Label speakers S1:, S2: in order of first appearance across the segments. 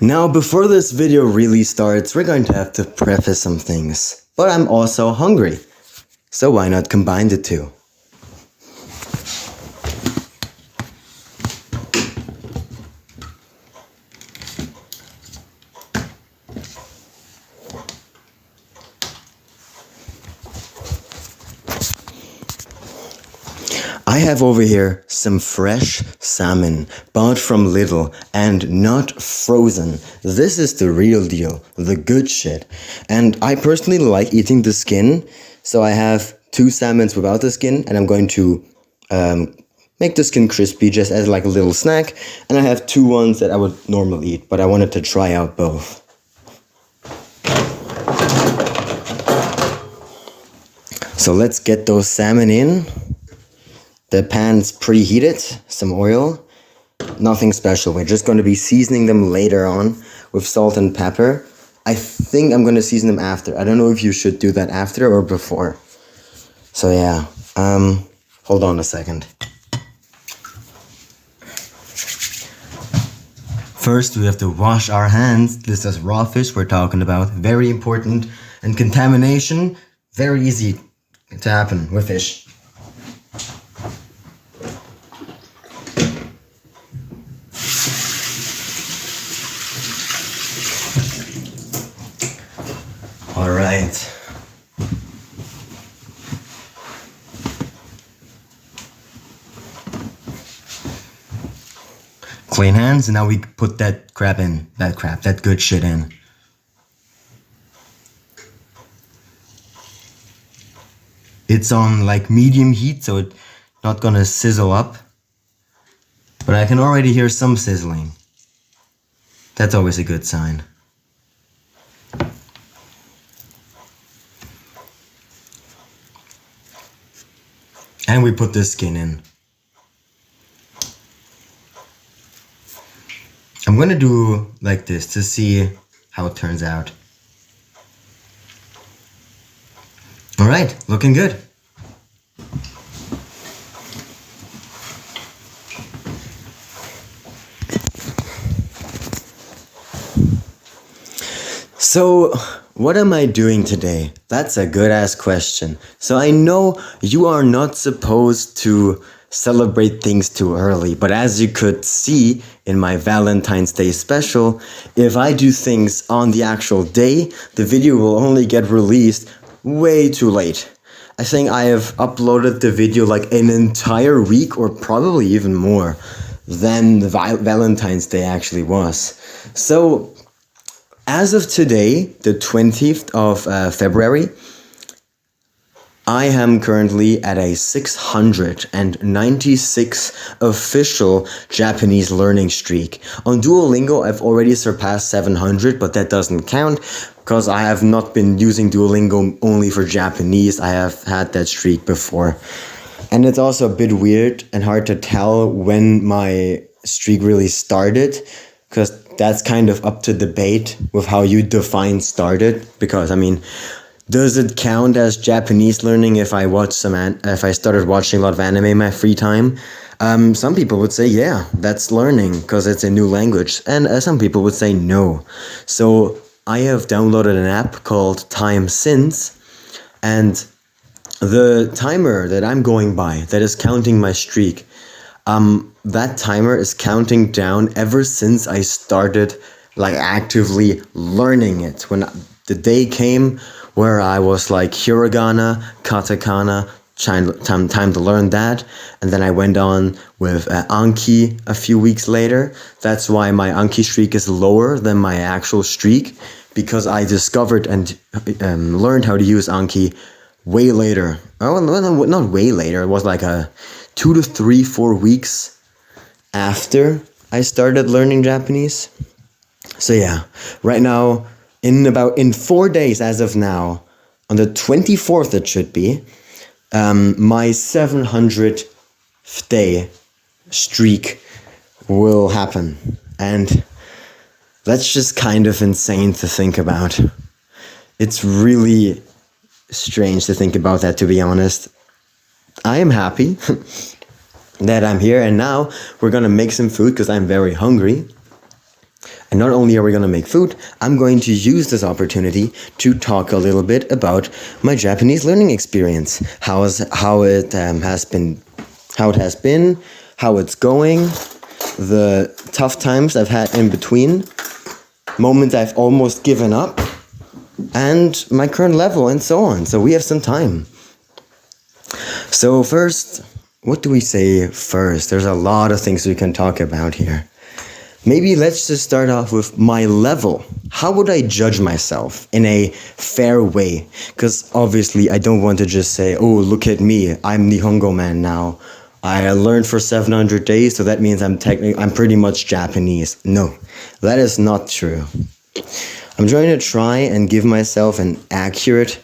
S1: Now, before this video really starts, we're going to have to preface some things. But I'm also hungry, so why not combine the two? I have over here some fresh salmon bought from Lidl and not frozen. This is the real deal, the good shit. And I personally like eating the skin, so I have 2 salmons without the skin, and I'm going to make the skin crispy just as like a little snack. And I have 2 ones that I would normally eat, but I wanted to try out both. So let's get those salmon in. The pan's preheated, some oil, nothing special. We're just going to be seasoning them later on with salt and pepper. I think I'm going to season them after. I don't know if you should do that after or before. So yeah, hold on a second. First, we have to wash our hands. This is raw fish we're talking about, very important. And contamination, very easy to happen with fish. All right. Clean hands, and now we put that crab in. That good shit in. It's on like medium heat, so it's not gonna sizzle up. But I can already hear some sizzling. That's always a good sign. And we put the skin in. I'm gonna do like this to see how it turns out. All right, looking good. So, what am I doing today? That's a good ass question. So I know you are not supposed to celebrate things too early, but as you could see in my Valentine's Day special, if I do things on the actual day, the video will only get released way too late. I think I have uploaded the video like an entire week or probably even more than the Valentine's Day actually was. So as of today, the 20th of February, I am currently at a 696 official Japanese learning streak. On Duolingo, I've already surpassed 700, but that doesn't count because I have not been using Duolingo only for Japanese. I have had that streak before. And it's also a bit weird and hard to tell when my streak really started, because that's kind of up to debate with how you define started. Because I mean, does it count as Japanese learning if I started watching a lot of anime in my free time? Some people would say, yeah, that's learning because it's a new language. And some people would say no. So I have downloaded an app called Time Since, and the timer that I'm going by, that is counting my streak, that timer is counting down ever since I started like actively learning it. When the day came where I was like hiragana, katakana, time to learn that, and then I went on with Anki a few weeks later. That's why my Anki streak is lower than my actual streak, because I discovered and learned how to use Anki way later. Oh, no, not way later. It was like 2 to 3, 4 weeks after I started learning Japanese. So yeah, right now, in 4 days as of now, on the 24th it should be, my 700th day streak will happen. And that's just kind of insane to think about. It's really strange to think about that, to be honest. I am happy that I'm here, and now we're gonna make some food because I'm very hungry. And not only are we going to make food, I'm going to use this opportunity to talk a little bit about my Japanese learning experience, how it has been, how it's going, the tough times I've had in between, moments I've almost given up, and my current level, and so on. So we have some time. So first, what do we say first? There's a lot of things we can talk about here. Maybe let's just start off with my level. How would I judge myself in a fair way? Because obviously I don't want to just say, oh, look at me, I'm Nihongo man now. I learned for 700 days, so that means I'm pretty much Japanese. No, that is not true. I'm going to try and give myself an accurate,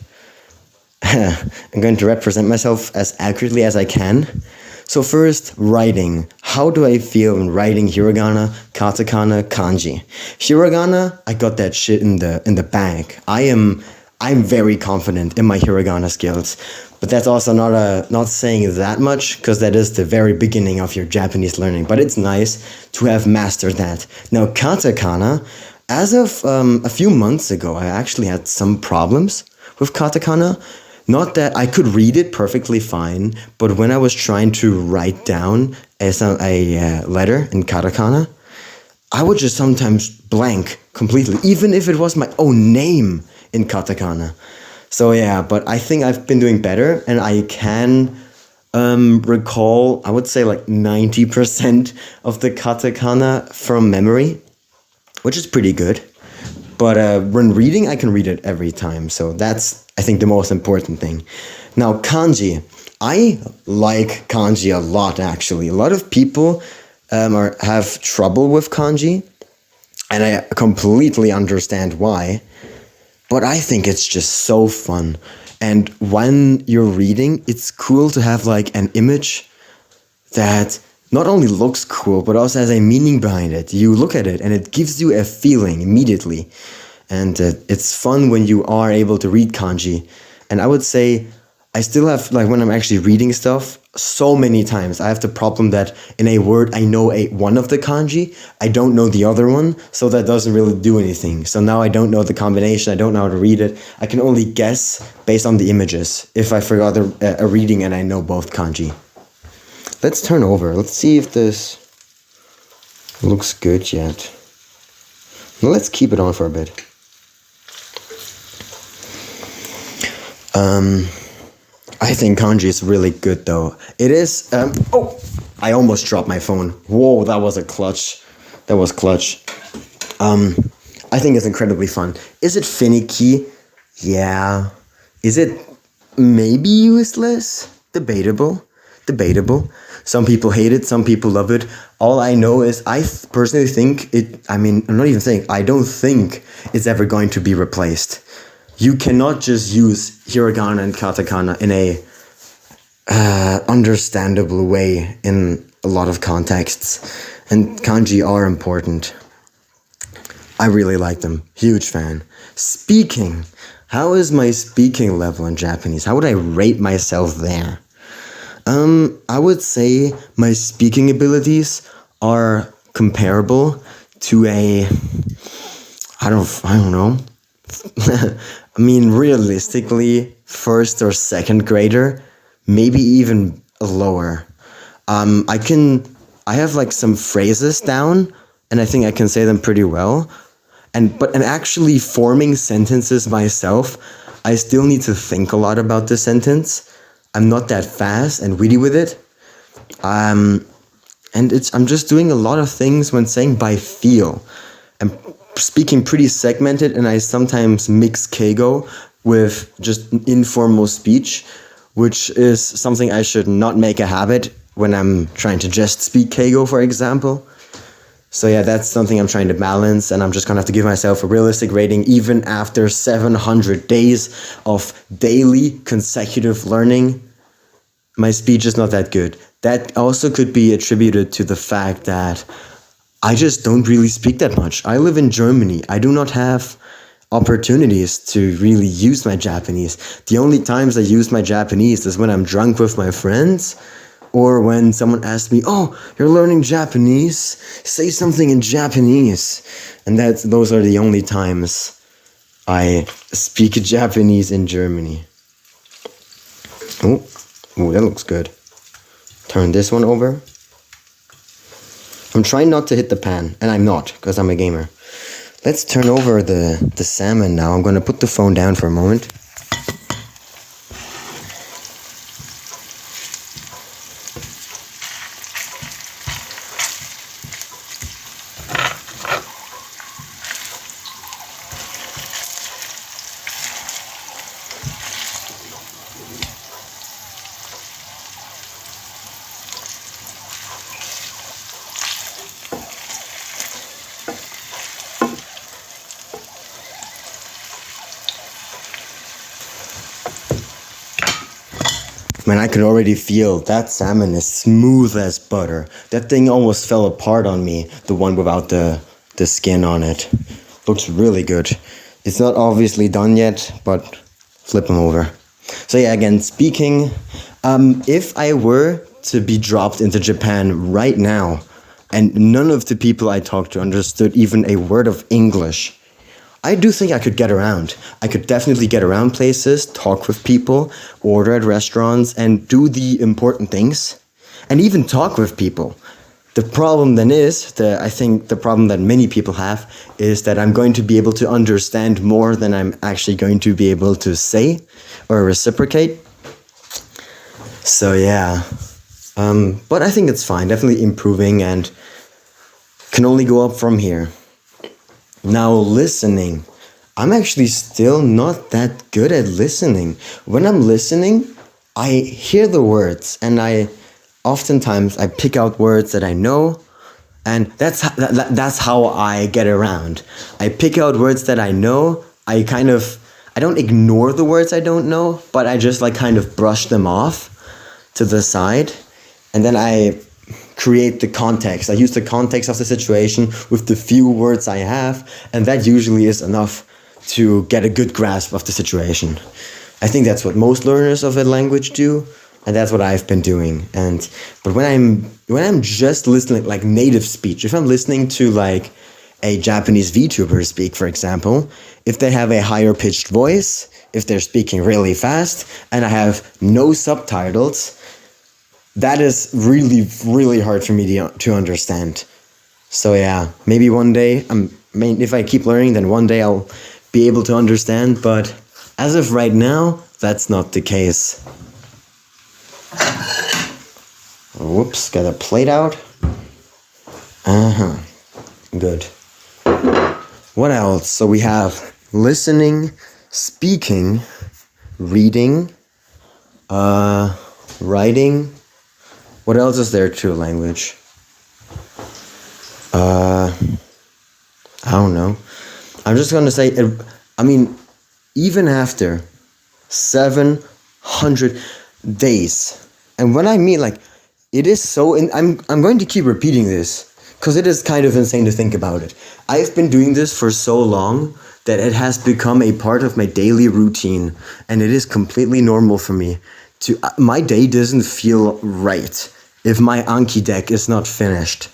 S1: I'm going to represent myself as accurately as I can. So first, writing. How do I feel when writing hiragana, katakana, kanji? Hiragana, I got that shit in the bag. I'm very confident in my hiragana skills, but that's also not saying that much, because that is the very beginning of your Japanese learning. But it's nice to have mastered that. Now, katakana, as of a few months ago, I actually had some problems with katakana. Not that I could read it perfectly fine, but when I was trying to write down a letter in katakana, I would just sometimes blank completely, even if it was my own name in katakana. So yeah, but I think I've been doing better, and I can recall, I would say like 90% of the katakana from memory, which is pretty good. But when reading, I can read it every time. So that's, I think, the most important thing. Now, kanji. I like kanji a lot, actually. A lot of people have trouble with kanji, and I completely understand why. But I think it's just so fun. And when you're reading, it's cool to have like an image that not only looks cool, but also has a meaning behind it. You look at it and it gives you a feeling immediately. And it's fun when you are able to read kanji. And I would say I still have, like when I'm actually reading stuff, so many times I have the problem that in a word I know one of the kanji, I don't know the other one, so that doesn't really do anything. So now I don't know the combination, I don't know how to read it. I can only guess based on the images if I forgot a reading and I know both kanji. Let's turn over. Let's see if this looks good yet. Let's keep it on for a bit. I think kanji is really good though. It is, oh, I almost dropped my phone. Whoa, that was a clutch. That was clutch. I think it's incredibly fun. Is it finicky? Yeah. Is it maybe useless? Debatable. Some people hate it, some people love it. All I know is I personally think I don't think it's ever going to be replaced. You cannot just use hiragana and katakana in a understandable way in a lot of contexts. And kanji are important. I really like them. Huge fan. Speaking. How is my speaking level in Japanese? How would I rate myself there? I would say my speaking abilities are comparable to I don't know. I mean, realistically, first or second grader, maybe even lower. I have like some phrases down, and I think I can say them pretty well. And actually forming sentences myself, I still need to think a lot about the sentence. I'm not that fast and witty with it. I'm just doing a lot of things when saying by feel. I'm speaking pretty segmented, and I sometimes mix keigo with just informal speech, which is something I should not make a habit when I'm trying to just speak keigo, for example. So yeah, that's something I'm trying to balance, and I'm just gonna have to give myself a realistic rating even after 700 days of daily consecutive learning. My speech is not that good. That also could be attributed to the fact that I just don't really speak that much. I live in Germany. I do not have opportunities to really use my Japanese. The only times I use my Japanese is when I'm drunk with my friends, Or when someone asks me, "Oh, you're learning Japanese? Say something in Japanese." And those are the only times I speak Japanese in Germany. Oh, that looks good. Turn this one over. I'm trying not to hit the pan, and I'm not, because I'm a gamer. Let's turn over the salmon now. I'm going to put the phone down for a moment. Man, I can already feel that salmon is smooth as butter. That thing almost fell apart on me, the one without the skin on it. Looks really good. It's not obviously done yet, but flip them over. So yeah, again, speaking, if I were to be dropped into Japan right now, and none of the people I talked to understood even a word of English, I do think I could get around. I could definitely get around places, talk with people, order at restaurants, and do the important things, and even talk with people. The problem then is, I think the problem that many people have, is that I'm going to be able to understand more than I'm actually going to be able to say or reciprocate. So yeah, but I think it's fine, definitely improving, and can only go up from here. Now, listening. I'm actually still not that good at listening. When I'm listening, I hear the words, and oftentimes I pick out words that I know, and that's how I get around. I pick out words that I know. I don't ignore the words I don't know, but I just kind of brush them off to the side, and then I create the context. I use the context of the situation with the few words I have, and that usually is enough to get a good grasp of the situation. I think that's what most learners of a language do, and that's what I've been doing. But when I'm just listening like native speech, if I'm listening to like a Japanese VTuber speak, for example, if they have a higher pitched voice, if they're speaking really fast, and I have no subtitles, that is really, really hard for me to understand. So yeah, maybe one day, if I keep learning, then one day I'll be able to understand. But as of right now, that's not the case. Whoops, got a plate out. Good. What else? So we have listening, speaking, reading, writing. What else is there to a language? I don't know. I'm just gonna say, even after 700 days, and when I mean it is so, I'm going to keep repeating this, because it is kind of insane to think about it. I've been doing this for so long that it has become a part of my daily routine, and it is completely normal for me. My day doesn't feel right if my Anki deck is not finished.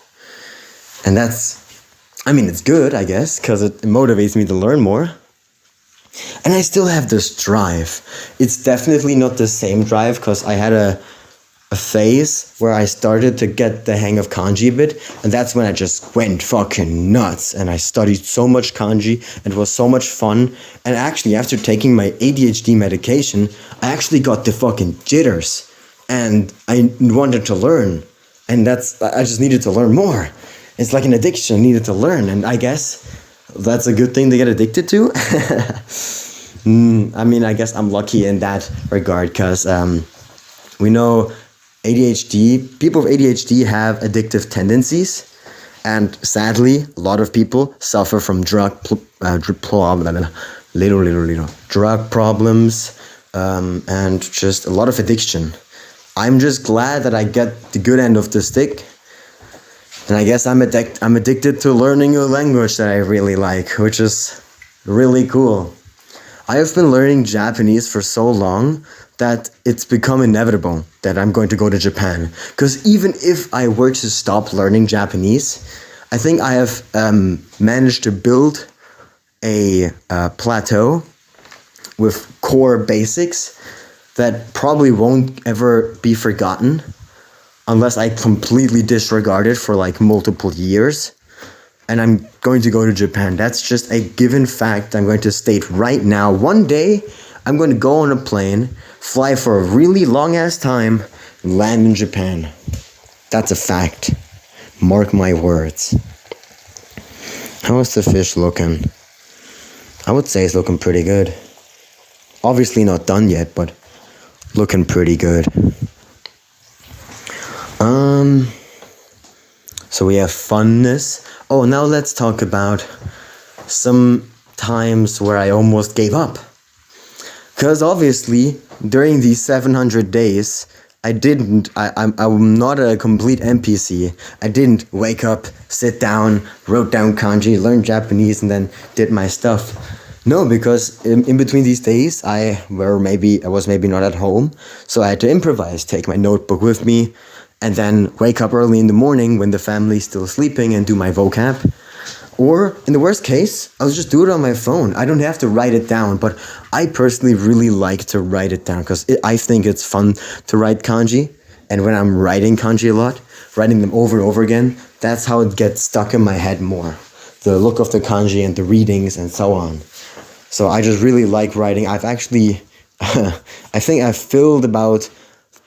S1: And it's good, I guess, because it motivates me to learn more. And I still have this drive. It's definitely not the same drive, because I had a phase where I started to get the hang of kanji a bit, and that's when I just went fucking nuts, and I studied so much kanji, and it was so much fun. And actually, after taking my ADHD medication, I actually got the fucking jitters, and I wanted to learn, and I just needed to learn more. It's like an addiction. I needed to learn, and I guess that's a good thing to get addicted to. I guess I'm lucky in that regard, because we know people with ADHD have addictive tendencies, and sadly, a lot of people suffer from drug problems, and just a lot of addiction. I'm just glad that I get the good end of the stick. And I guess I'm addicted to learning a language that I really like, which is really cool. I have been learning Japanese for so long that it's become inevitable that I'm going to go to Japan. Because even if I were to stop learning Japanese, I think I have managed to build a plateau with core basics that probably won't ever be forgotten unless I completely disregard it for like multiple years. And I'm going to go to Japan. That's just a given fact I'm going to state right now. One day, I'm going to go on a plane, fly for a really long ass time, and land in Japan. That's a fact. Mark my words. How is the fish looking? I would say it's looking pretty good. Obviously not done yet, but looking pretty good. So we have funness. Oh, now let's talk about some times where I almost gave up. Because obviously, during these 700 days, I'm not a complete NPC. I didn't wake up, sit down, wrote down kanji, learned Japanese, and then did my stuff. No, because in between these days, I was maybe not at home, so I had to improvise, take my notebook with me, and then wake up early in the morning when the family's still sleeping and do my vocab. Or, in the worst case, I'll just do it on my phone. I don't have to write it down, but I personally really like to write it down because I think it's fun to write kanji. And when I'm writing kanji a lot, writing them over and over again, that's how it gets stuck in my head more. The look of the kanji and the readings and so on. So I just really like writing. I've actually, I think I've filled about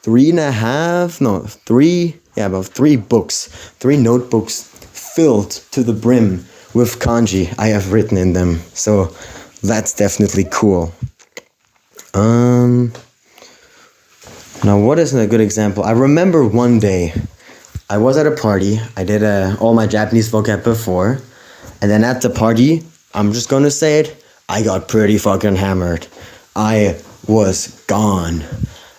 S1: three notebooks filled to the brim with kanji I have written in them. So that's definitely cool. Now what is a good example? I remember one day I was at a party. I did all my Japanese vocab before. And then at the party, I'm just gonna say it, I got pretty fucking hammered. I was gone.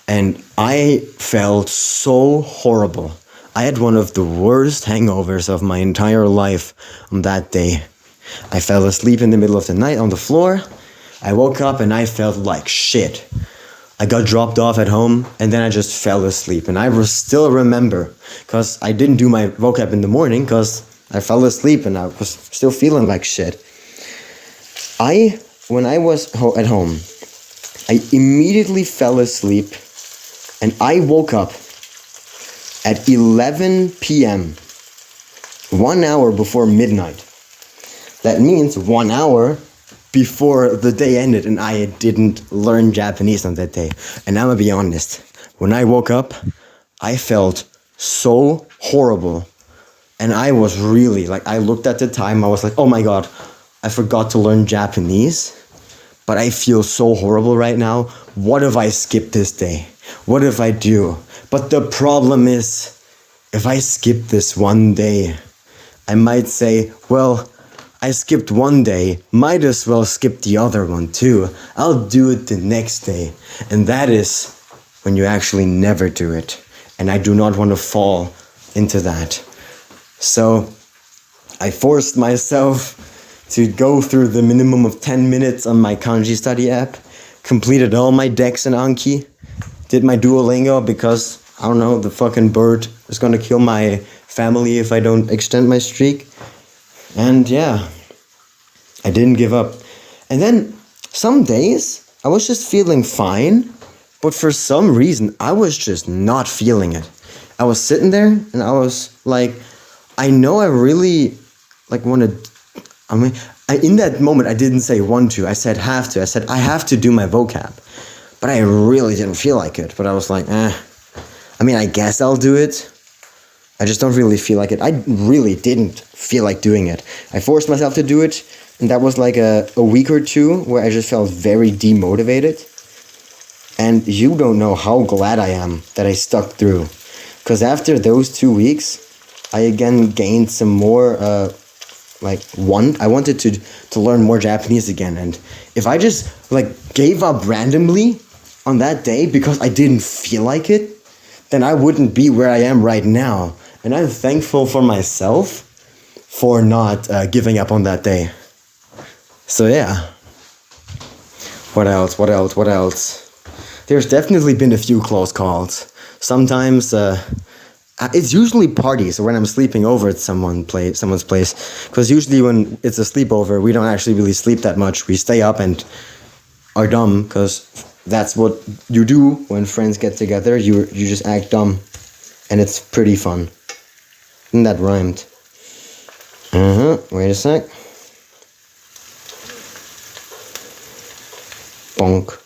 S1: And I felt so horrible. I had one of the worst hangovers of my entire life on that day. I fell asleep in the middle of the night on the floor. I woke up and I felt like shit. I got dropped off at home and then I just fell asleep. And I still remember, because I didn't do my vocab in the morning because I fell asleep and I was still feeling like shit. When I was at home, I immediately fell asleep and I woke up at 11 p.m., 1 hour before midnight. That means 1 hour before the day ended and I didn't learn Japanese on that day. And I'm gonna be honest, when I woke up, I felt so horrible. And I was really, I looked at the time, I was like, oh my god, I forgot to learn Japanese. But I feel so horrible right now. What if I skip this day? What if I do? But the problem is, if I skip this one day, I might say, well, I skipped one day, might as well skip the other one too. I'll do it the next day. And that is when you actually never do it. And I do not want to fall into that. So I forced myself to go through the minimum of 10 minutes on my kanji study app, completed all my decks in Anki, did my Duolingo because, I don't know, the fucking bird is gonna kill my family if I don't extend my streak. And yeah, I didn't give up. And then some days I was just feeling fine, but for some reason I was just not feeling it. I was sitting there and I was like, I know I really want to, in that moment I didn't say want to, I said have to. I said I have to do my vocab. But I really didn't feel like it. But I was like, I guess I'll do it. I just don't really feel like it. I really didn't feel like doing it. I forced myself to do it. And that was like a week or two where I just felt very demotivated. And you don't know how glad I am that I stuck through. Because after those 2 weeks, I again gained some more, I wanted to learn more Japanese again. And if I just gave up randomly on that day because I didn't feel like it, then I wouldn't be where I am right now. And I'm thankful for myself for not giving up on that day. So yeah. What else? there's definitely been a few close calls. Sometimes it's usually parties or when I'm sleeping over at someone's place. Because usually when it's a sleepover, we don't actually really sleep that much. We stay up and are dumb because that's what you do when friends get together. You just act dumb, and it's pretty fun. And that rhymed. Wait a sec. Bonk.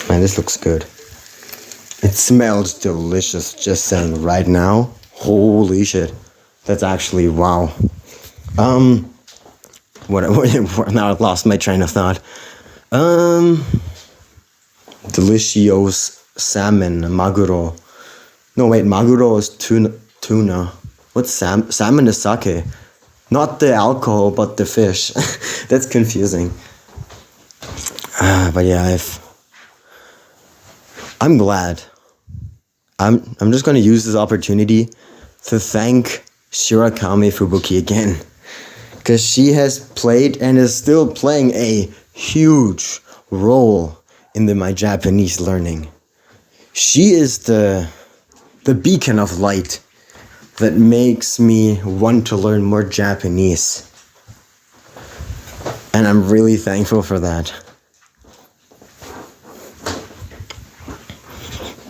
S1: Man, this looks good. It smells delicious just saying right now. Holy shit. That's actually wow. Now I've lost my train of thought. Delicious salmon, maguro. No wait, maguro is tuna. What's salmon is sake. Not the alcohol, but the fish. That's confusing. But yeah, I'm glad. I'm just gonna use this opportunity to thank Shirakami Fubuki again. Because she has played and is still playing a huge role in my Japanese learning. She is the beacon of light that makes me want to learn more Japanese. And I'm really thankful for that.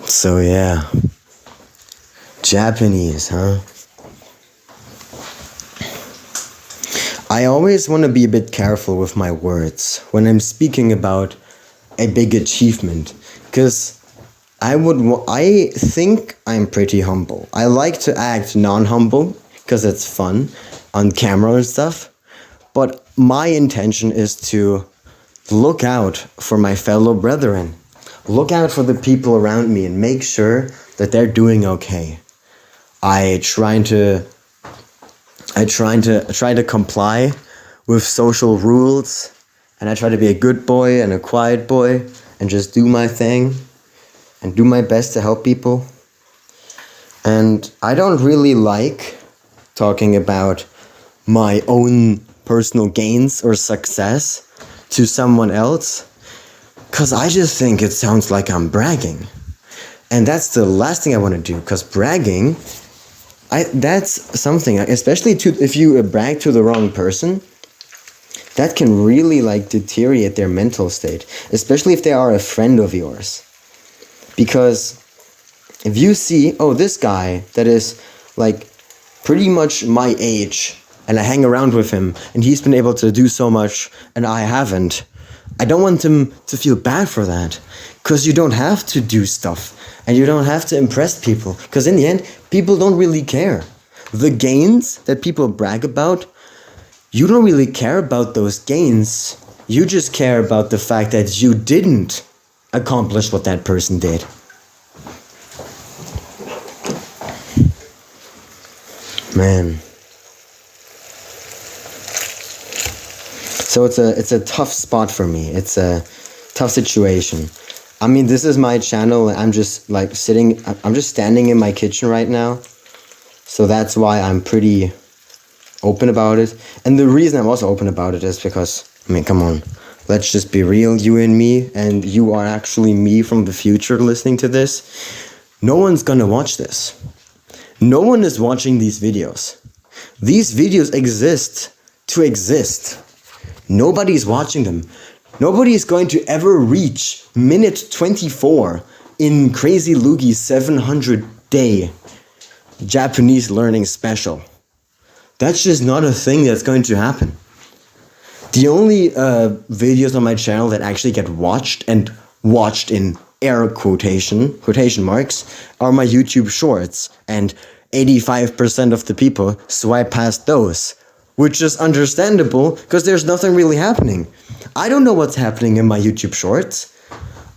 S1: So yeah, Japanese, huh? I always want to be a bit careful with my words when I'm speaking about a big achievement, because I think I'm pretty humble. I like to act non-humble because it's fun on camera and stuff, but my intention is to look out for my fellow brethren. Look out for the people around me and make sure that they're doing okay. I try to comply with social rules, and I try to be a good boy and a quiet boy and just do my thing and do my best to help people. And I don't really like talking about my own personal gains or success to someone else, because I just think it sounds like I'm bragging. And that's the last thing I want to do, because bragging, that's something, especially if you brag to the wrong person, that can really deteriorate their mental state, especially if they are a friend of yours. Because if you see, oh, this guy that is pretty much my age, and I hang around with him, and he's been able to do so much, and I haven't, I don't want him to feel bad for that. Because you don't have to do stuff, and you don't have to impress people, because in the end, people don't really care. The gains that people brag about, you don't really care about those gains. You just care about the fact that you didn't accomplish what that person did. Man. So it's a tough spot for me. It's a tough situation. I mean, this is my channel. I'm just I'm just standing in my kitchen right now. So that's why I'm pretty open about it. And the reason I'm also open about it is because, I mean, come on. Let's just be real, you and me, and you are actually me from the future listening to this. No one's gonna watch this. No one is watching these videos. These videos exist to exist. Nobody's watching them. Nobody is going to ever reach minute 24 in Crazy Loogie's 700-day Japanese learning special. That's just not a thing that's going to happen. The only videos on my channel that actually get watched, and watched in air quotation marks, are my YouTube shorts, and 85% of the people swipe past those, which is understandable because there's nothing really happening. I don't know what's happening in my YouTube shorts.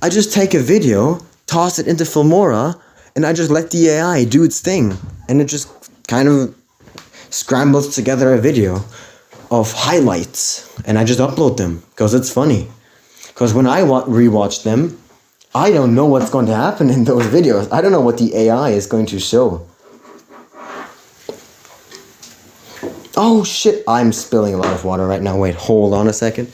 S1: I just take a video, toss it into Filmora, and I just let the AI do its thing, and it just kind of scrambles together a video of highlights, and I just upload them because it's funny. Because when I rewatch them, I don't know what's going to happen in those videos. I don't know what the AI is going to show. Oh shit, I'm spilling a lot of water right now. Wait, hold on a second.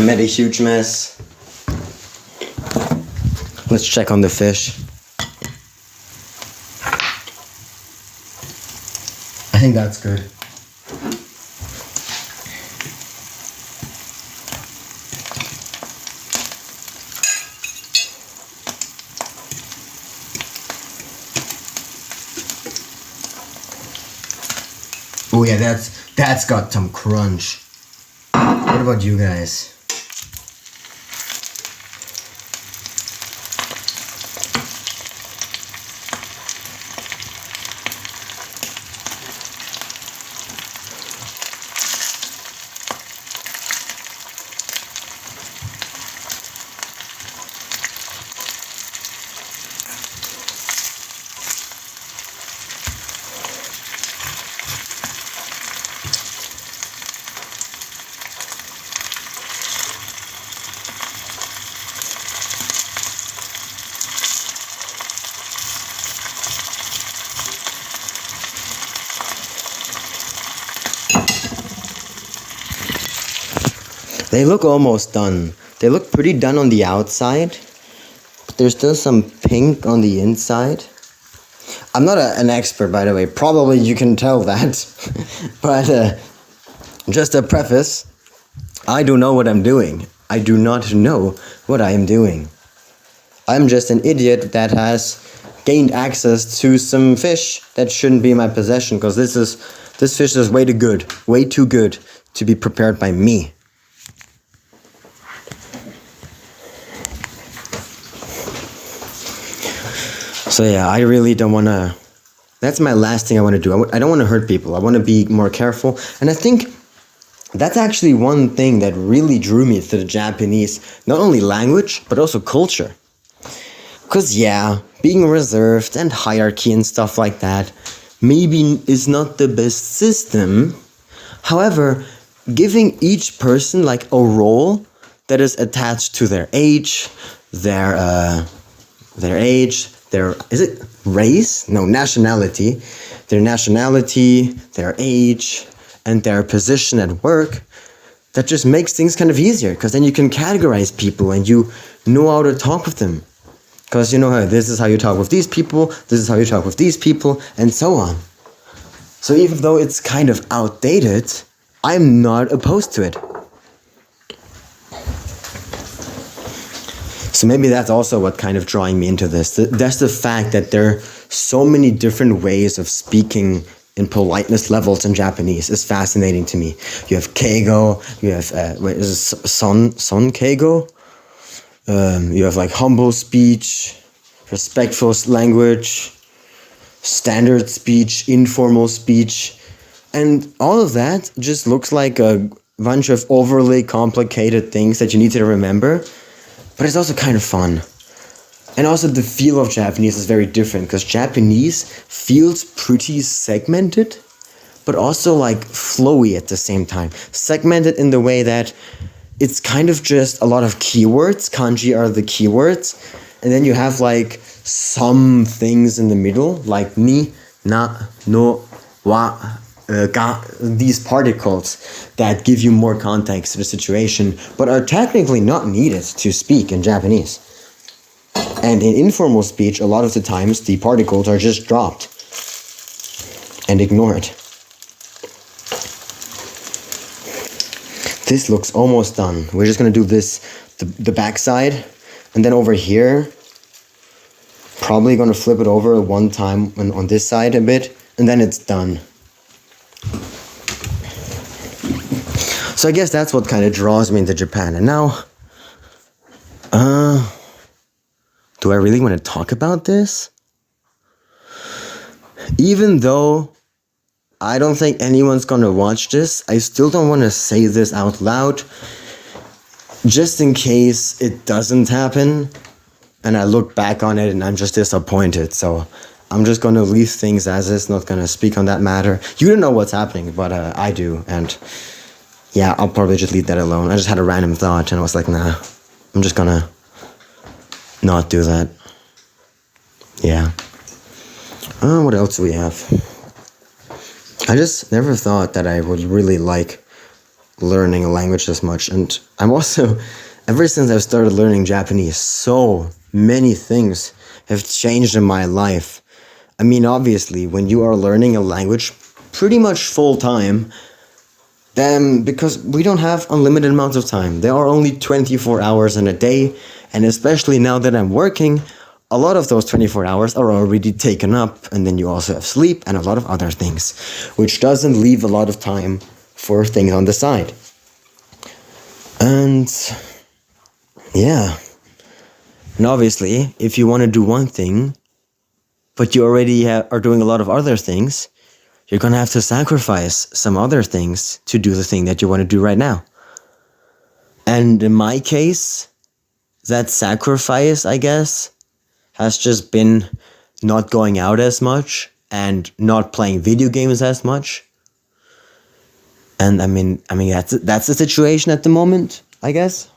S1: made a huge mess. Let's check on the fish. I think that's good. Oh yeah, that's got some crunch. What about you guys? They look almost done. They look pretty done on the outside, but there's still some pink on the inside. I'm not an expert, by the way. Probably you can tell that. But just a preface, I don't know what I'm doing. I do not know what I am doing. I'm just an idiot that has gained access to some fish that shouldn't be in my possession, because this fish is way too good to be prepared by me. So yeah, I really don't want to, that's my last thing I want to do. I don't want to hurt people. I want to be more careful. And I think that's actually one thing that really drew me to the Japanese, not only language, but also culture. Because yeah, being reserved and hierarchy and stuff like that maybe is not the best system. However, giving each person like a role that is attached to their age, their is it race? No, nationality. Their nationality, their age, and their position at work. That just makes things kind of easier, because then you can categorize people and you know how to talk with them. Because you know how this is how you talk with these people, this is how you talk with these people, and so on. So even though it's kind of outdated, I'm not opposed to it. So maybe that's also what kind of drawing me into this. That's the fact that there are so many different ways of speaking in politeness levels in Japanese is fascinating to me. You have keigo, you have son keigo. You have like humble speech, respectful language, standard speech, informal speech, and all of that just looks like a bunch of overly complicated things that you need to remember. But it's also kind of fun. And also the feel of Japanese is very different, because Japanese feels pretty segmented, but also like flowy at the same time. Segmented in the way that it's kind of just a lot of keywords. Kanji are the keywords. And then you have like some things in the middle, like ni, na, no, wa, ga, these particles that give you more context to the situation, but are technically not needed to speak in Japanese. And in informal speech, a lot of the times, the particles are just dropped and ignored. This looks almost done. We're just going to do this, the back side, and then over here, probably going to flip it over one time on this side a bit, and then it's done. So I guess that's what kind of draws me into Japan. And now, do I really want to talk about this? Even though I don't think anyone's gonna watch this, I still don't want to say this out loud, just in case it doesn't happen and I look back on it and I'm just disappointed. So I'm just gonna leave things as is, not gonna speak on that matter. You don't know what's happening, but I do, and yeah, I'll probably just leave that alone. I just had a random thought and I was like, nah, I'm just gonna not do that. Yeah. What else do we have? I just never thought that I would really like learning a language as much. And I'm also, ever since I've started learning Japanese, so many things have changed in my life. I mean, obviously, when you are learning a language pretty much full time, then because we don't have unlimited amounts of time, there are only 24 hours in a day, and especially now that I'm working, a lot of those 24 hours are already taken up, and then you also have sleep and a lot of other things, which doesn't leave a lot of time for things on the side. And yeah, and obviously, if you want to do one thing, but you already are doing a lot of other things, you're gonna have to sacrifice some other things to do the thing that you want to do right now. And in my case, that sacrifice, I guess, has just been not going out as much and not playing video games as much. And I mean that's the situation at the moment, I guess.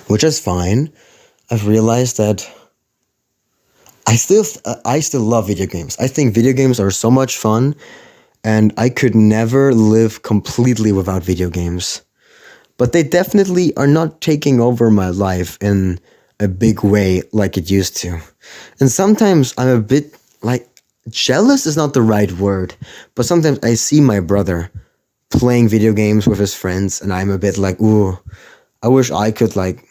S1: Which is fine. I've realized that I still love video games. I think video games are so much fun, and I could never live completely without video games. But they definitely are not taking over my life in a big way like it used to. And sometimes I'm a bit like jealous is not the right word, but sometimes I see my brother playing video games with his friends, and I'm a bit like, ooh, I wish I could like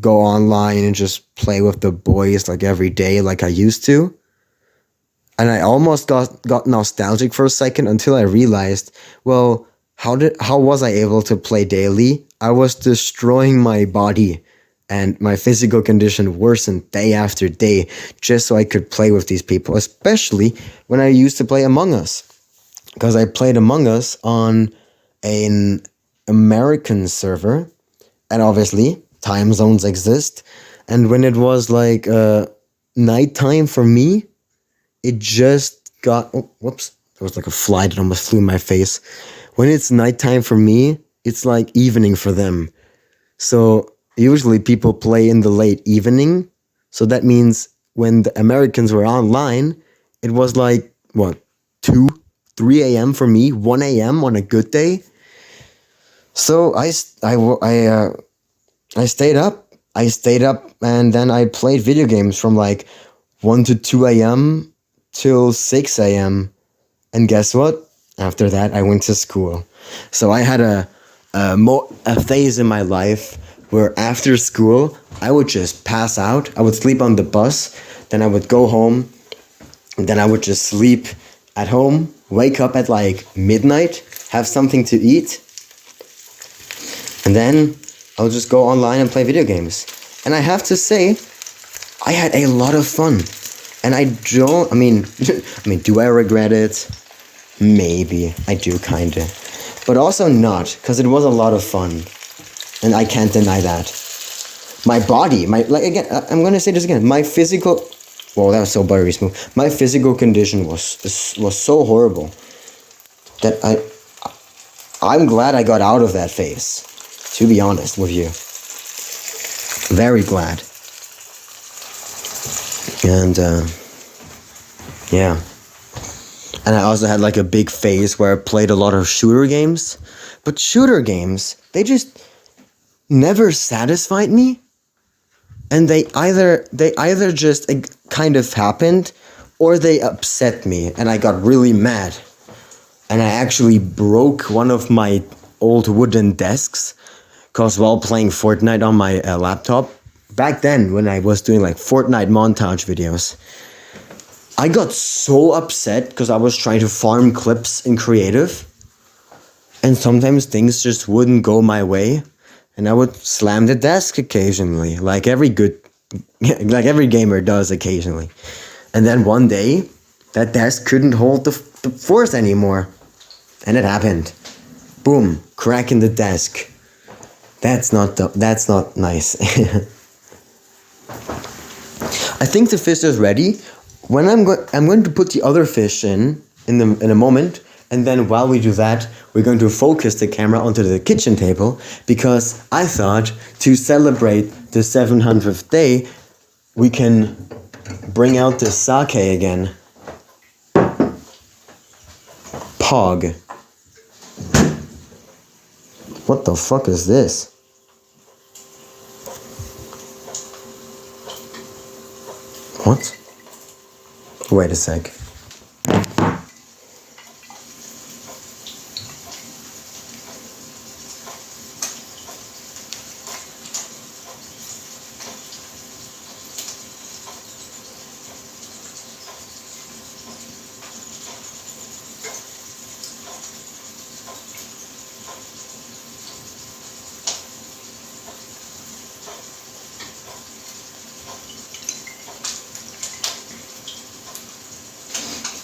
S1: go online and just play with the boys like every day like I used to. And I almost got nostalgic for a second until I realized, well, how was I able to play daily? I was destroying my body, and my physical condition worsened day after day just so I could play with these people, especially when I used to play Among Us. Because I played Among Us on an American server, and obviously time zones exist. And when it was like nighttime for me, it just got, oh, whoops, there was like a fly that almost flew in my face. When it's nighttime for me, it's like evening for them. So usually people play in the late evening. So that means when the Americans were online, it was like, what, 2, 3 a.m. for me, 1 a.m. on a good day. So I stayed up. I stayed up, and then I played video games from like 1 to 2 a.m. till 6 a.m. And guess what? After that, I went to school. So I had a phase in my life where after school, I would just pass out. I would sleep on the bus. Then I would go home. And then I would just sleep at home, wake up at like midnight, have something to eat. And then I'll just go online and play video games. And I have to say, I had a lot of fun. And I mean, do I regret it? Maybe. I do, kinda. But also not, because it was a lot of fun. And I can't deny that. My body, I'm gonna say this again, my physical, whoa, that was so buttery smooth. My physical condition was so horrible that I'm glad I got out of that phase, to be honest with you. Very glad. And, yeah. And I also had like a big phase where I played a lot of shooter games. But shooter games, they just never satisfied me. And they either just kind of happened, or they upset me and I got really mad. And I actually broke one of my old wooden desks, because while playing Fortnite on my laptop, back then when I was doing like Fortnite montage videos, I got so upset because I was trying to farm clips in creative, and sometimes things just wouldn't go my way, and I would slam the desk occasionally, like every gamer does occasionally. And then one day, that desk couldn't hold the force anymore, and it happened. Boom, crack in the desk. That's not nice. I think the fish is ready. When I'm going to put the other fish in a moment, and then while we do that, we're going to focus the camera onto the kitchen table, because I thought to celebrate the 700th day, we can bring out the sake again. Pog. What the fuck is this? What? Wait a sec.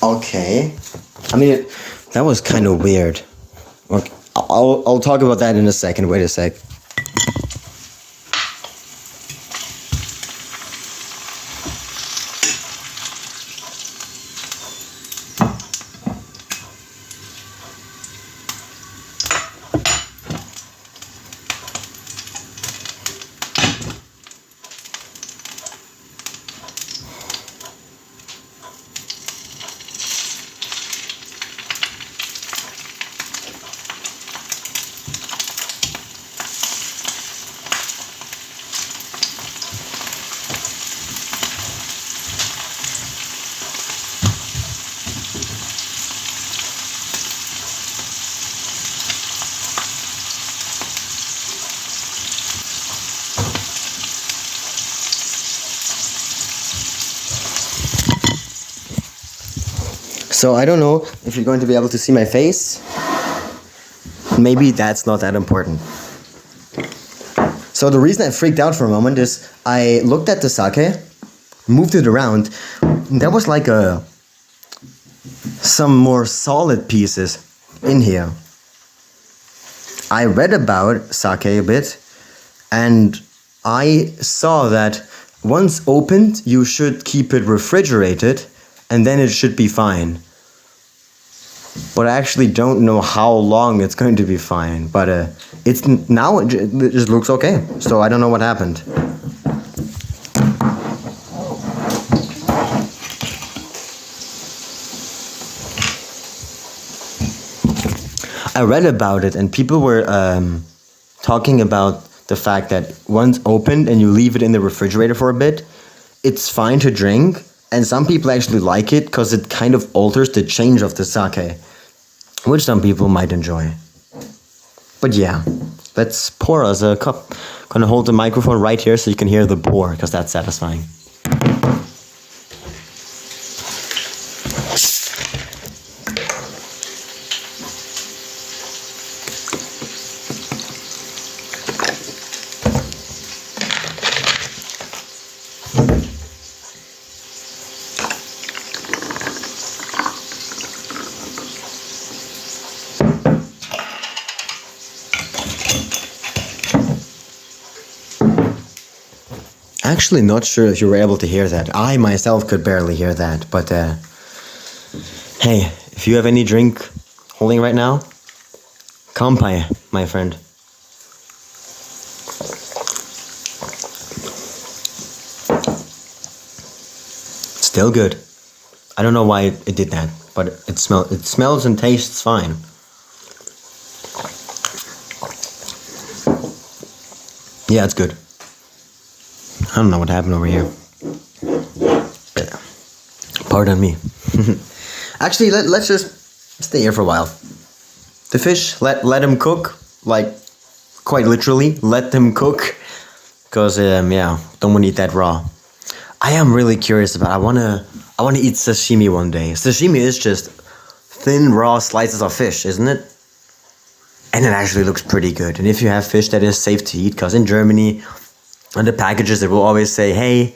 S1: Okay. I mean, that was kind of weird. Okay. I'll talk about that in a second. Wait a sec. So I don't know if you're going to be able to see my face. Maybe that's not that important. So the reason I freaked out for a moment is I looked at the sake, moved it around. There was like some more solid pieces in here. I read about sake a bit, and I saw that once opened, you should keep it refrigerated, and then it should be fine. But I actually don't know how long it's going to be fine. But it's now it just looks okay. So I don't know what happened. I read about it, and people were talking about the fact that once opened and you leave it in the refrigerator for a bit, it's fine to drink. And some people actually like it because it kind of alters the change of the sake, which some people might enjoy. But yeah, let's pour us a cup. Gonna hold the microphone right here so you can hear the pour, because that's satisfying. Actually not sure if you were able to hear that. I myself could barely hear that, but hey, if you have any drink holding right now, kampai, my friend. Still good. I don't know why it did that, but it smells and tastes fine. Yeah, it's good. I don't know what happened over here. Pardon me. Actually, let's just stay here for a while. The fish, let them cook, like quite literally, let them cook. Because yeah, don't want to eat that raw. I am really curious about. I wanna eat sashimi one day. Sashimi is just thin raw slices of fish, isn't it? And it actually looks pretty good. And if you have fish that is safe to eat, because in Germany, on the packages, they will always say, hey,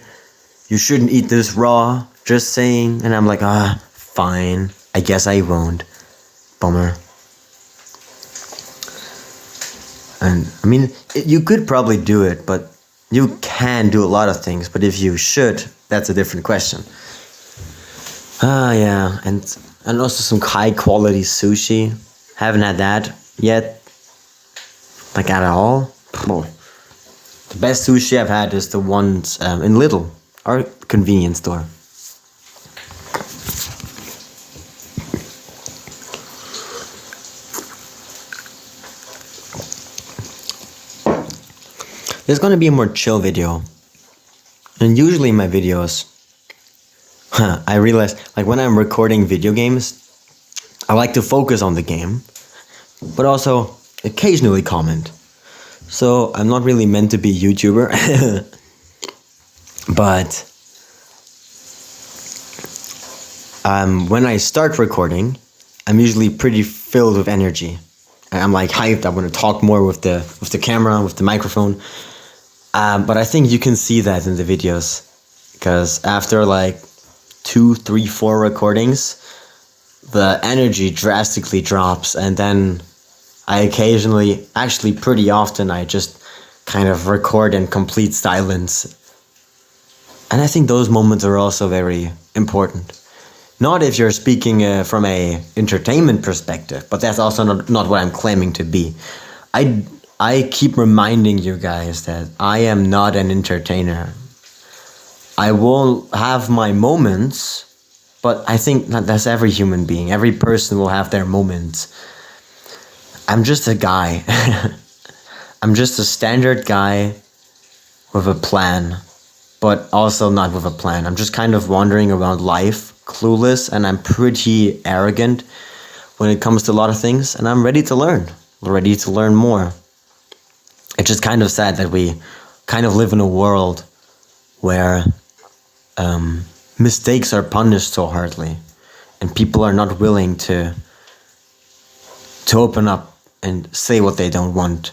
S1: you shouldn't eat this raw, just saying. And I'm like, fine, I guess I won't. Bummer. And, I mean, you could probably do it, but you can do a lot of things. But if you should, that's a different question. Yeah, and also some high-quality sushi. Haven't had that yet. Like, at all. The best sushi I've had is the ones in Lidl, our convenience store. There's gonna be a more chill video. And usually my videos, I realize, like when I'm recording video games, I like to focus on the game, but also occasionally comment. So I'm not really meant to be a YouTuber, but when I start recording, I'm usually pretty filled with energy. I'm like hyped. I want to talk more with the camera, with the microphone. But I think you can see that in the videos, because after like 2, 3, 4 recordings, the energy drastically drops, and then I occasionally, actually pretty often, I just kind of record in complete silence. And I think those moments are also very important. Not if you're speaking from a entertainment perspective, but that's also not what I'm claiming to be. I keep reminding you guys that I am not an entertainer. I will have my moments, but I think that's every human being. Every person will have their moments. I'm just a guy. I'm just a standard guy with a plan, but also not with a plan. I'm just kind of wandering around life, clueless, and I'm pretty arrogant when it comes to a lot of things, and I'm ready to learn more. It's just kind of sad that we kind of live in a world where mistakes are punished so hardly, and people are not willing to open up and say what they don't want,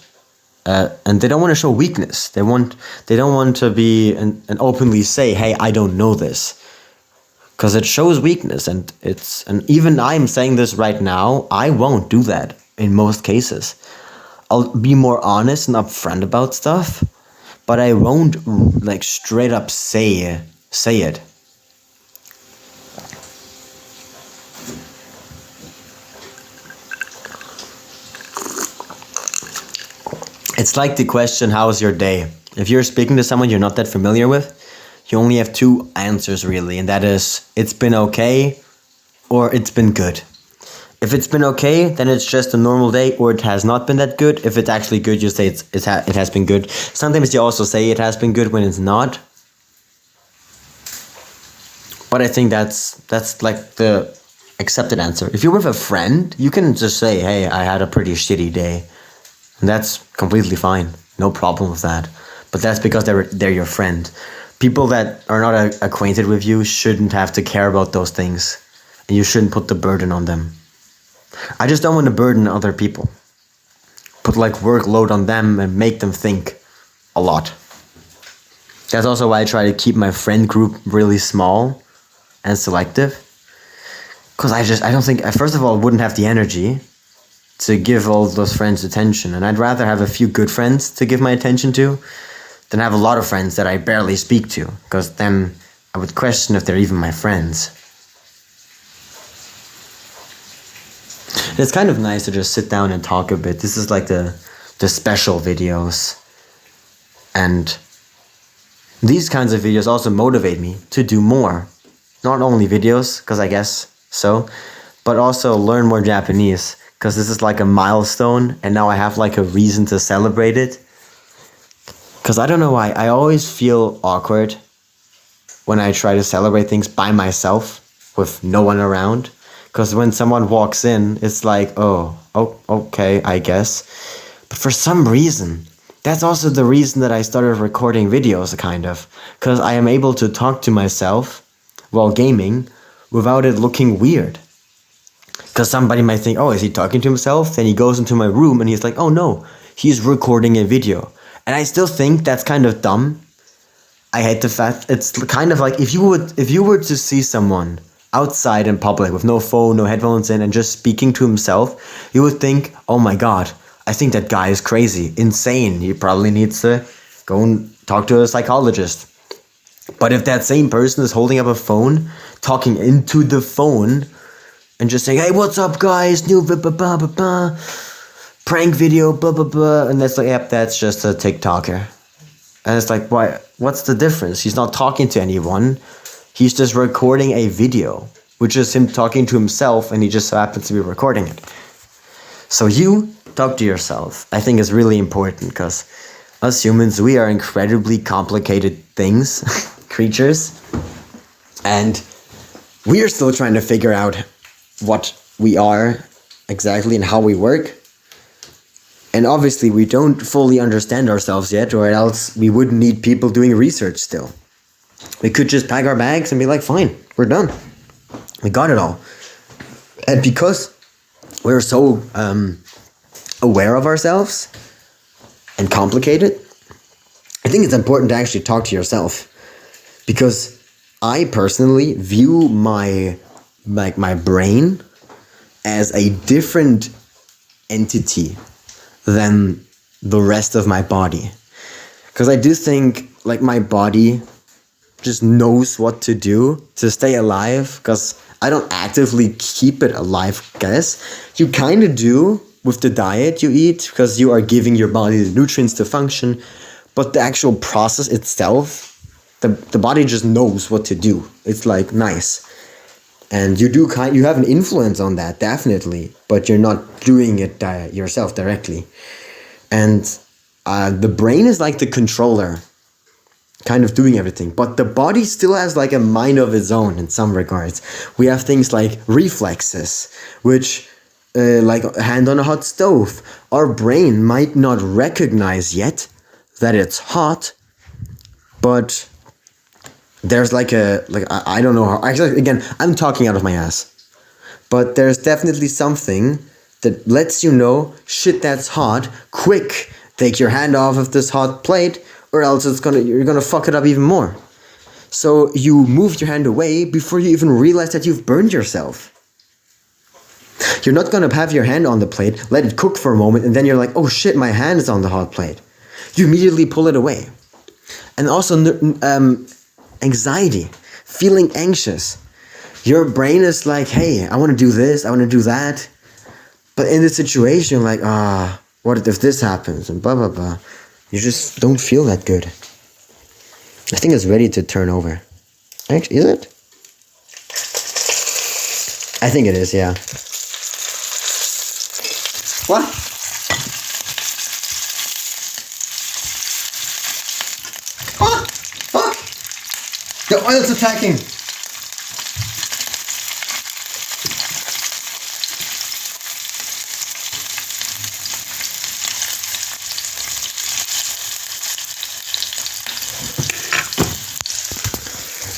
S1: and they don't want to show weakness. They don't want to be and openly say, "Hey, I don't know this," because it shows weakness, and even I'm saying this right now. I won't do that in most cases. I'll be more honest and upfront about stuff, but I won't like straight up say it. It's like the question, how's your day? If you're speaking to someone you're not that familiar with, you only have 2 answers really, and that is, it's been okay, or it's been good. If it's been okay, then it's just a normal day, or it has not been that good. If it's actually good, you say it has been good. Sometimes you also say it has been good when it's not. But I think that's like the accepted answer. If you're with a friend, you can just say, "Hey, I had a pretty shitty day." And that's completely fine. No problem with that. But that's because they're your friend. People that are not acquainted with you shouldn't have to care about those things. And you shouldn't put the burden on them. I just don't want to burden other people. Put like workload on them and make them think a lot. That's also why I try to keep my friend group really small and selective. Because I don't think, first of all, I wouldn't have the energy to give all those friends attention. And I'd rather have a few good friends to give my attention to than have a lot of friends that I barely speak to. Because then I would question if they're even my friends. And it's kind of nice to just sit down and talk a bit. This is like the special videos. And these kinds of videos also motivate me to do more. Not only videos, because I guess so, but also learn more Japanese. Because this is like a milestone, and now I have like a reason to celebrate it. Because I don't know why, I always feel awkward when I try to celebrate things by myself with no one around. Because when someone walks in, it's like, oh, okay, I guess. But for some reason, that's also the reason that I started recording videos, kind of. Because I am able to talk to myself while gaming without it looking weird. Because somebody might think, oh, is he talking to himself? Then he goes into my room and he's like, oh no, he's recording a video. And I still think that's kind of dumb. I hate the fact, it's kind of like if you were to see someone outside in public with no phone, no headphones in, and just speaking to himself, you would think, oh my god, I think that guy is crazy, insane. He probably needs to go and talk to a psychologist. But if that same person is holding up a phone, talking into the phone, and just saying, hey, what's up, guys? New blah, blah, blah, blah, blah. Prank video, blah, blah, blah. And that's like, yep, that's just a TikToker. And it's like, why? What's the difference? He's not talking to anyone. He's just recording a video, which is him talking to himself, and he just so happens to be recording it. So you talk to yourself. I think is really important, because Us humans, we are incredibly complicated things, creatures, and we are still trying to figure out what we are exactly and how we work. And obviously, we don't fully understand ourselves yet, or else we wouldn't need people doing research still. We could just pack our bags and be like, fine, we're done. We got it all. And because we're so aware of ourselves and complicated, I think it's important to actually talk to yourself. Because I personally view my brain as a different entity than the rest of my body. Because I do think like my body just knows what to do to stay alive, because I don't actively keep it alive, guys. You kind of do with the diet you eat, because you are giving your body the nutrients to function, but the actual process itself, the body just knows what to do. It's like nice. And you have an influence on that, definitely, but you're not doing it yourself directly. And the brain is like the controller, kind of doing everything, but the body still has like a mind of its own in some regards. We have things like reflexes, which like a hand on a hot stove. Our brain might not recognize yet that it's hot, but there's I don't know how, actually, again, I'm talking out of my ass, but there's definitely something that lets you know, shit, that's hot, quick, take your hand off of this hot plate, or else you're gonna fuck it up even more. So you move your hand away before you even realize that you've burned yourself. You're not gonna have your hand on the plate, let it cook for a moment, and then you're like, oh shit, my hand is on the hot plate. You immediately pull it away. And also anxiety, feeling anxious. Your brain is like, hey, I want to do this, I want to do that. But in this situation, you're like, what if this happens? And blah, blah, blah. You just don't feel that good. I think it's ready to turn over. Actually, is it? I think it is, yeah. What? The oil's attacking!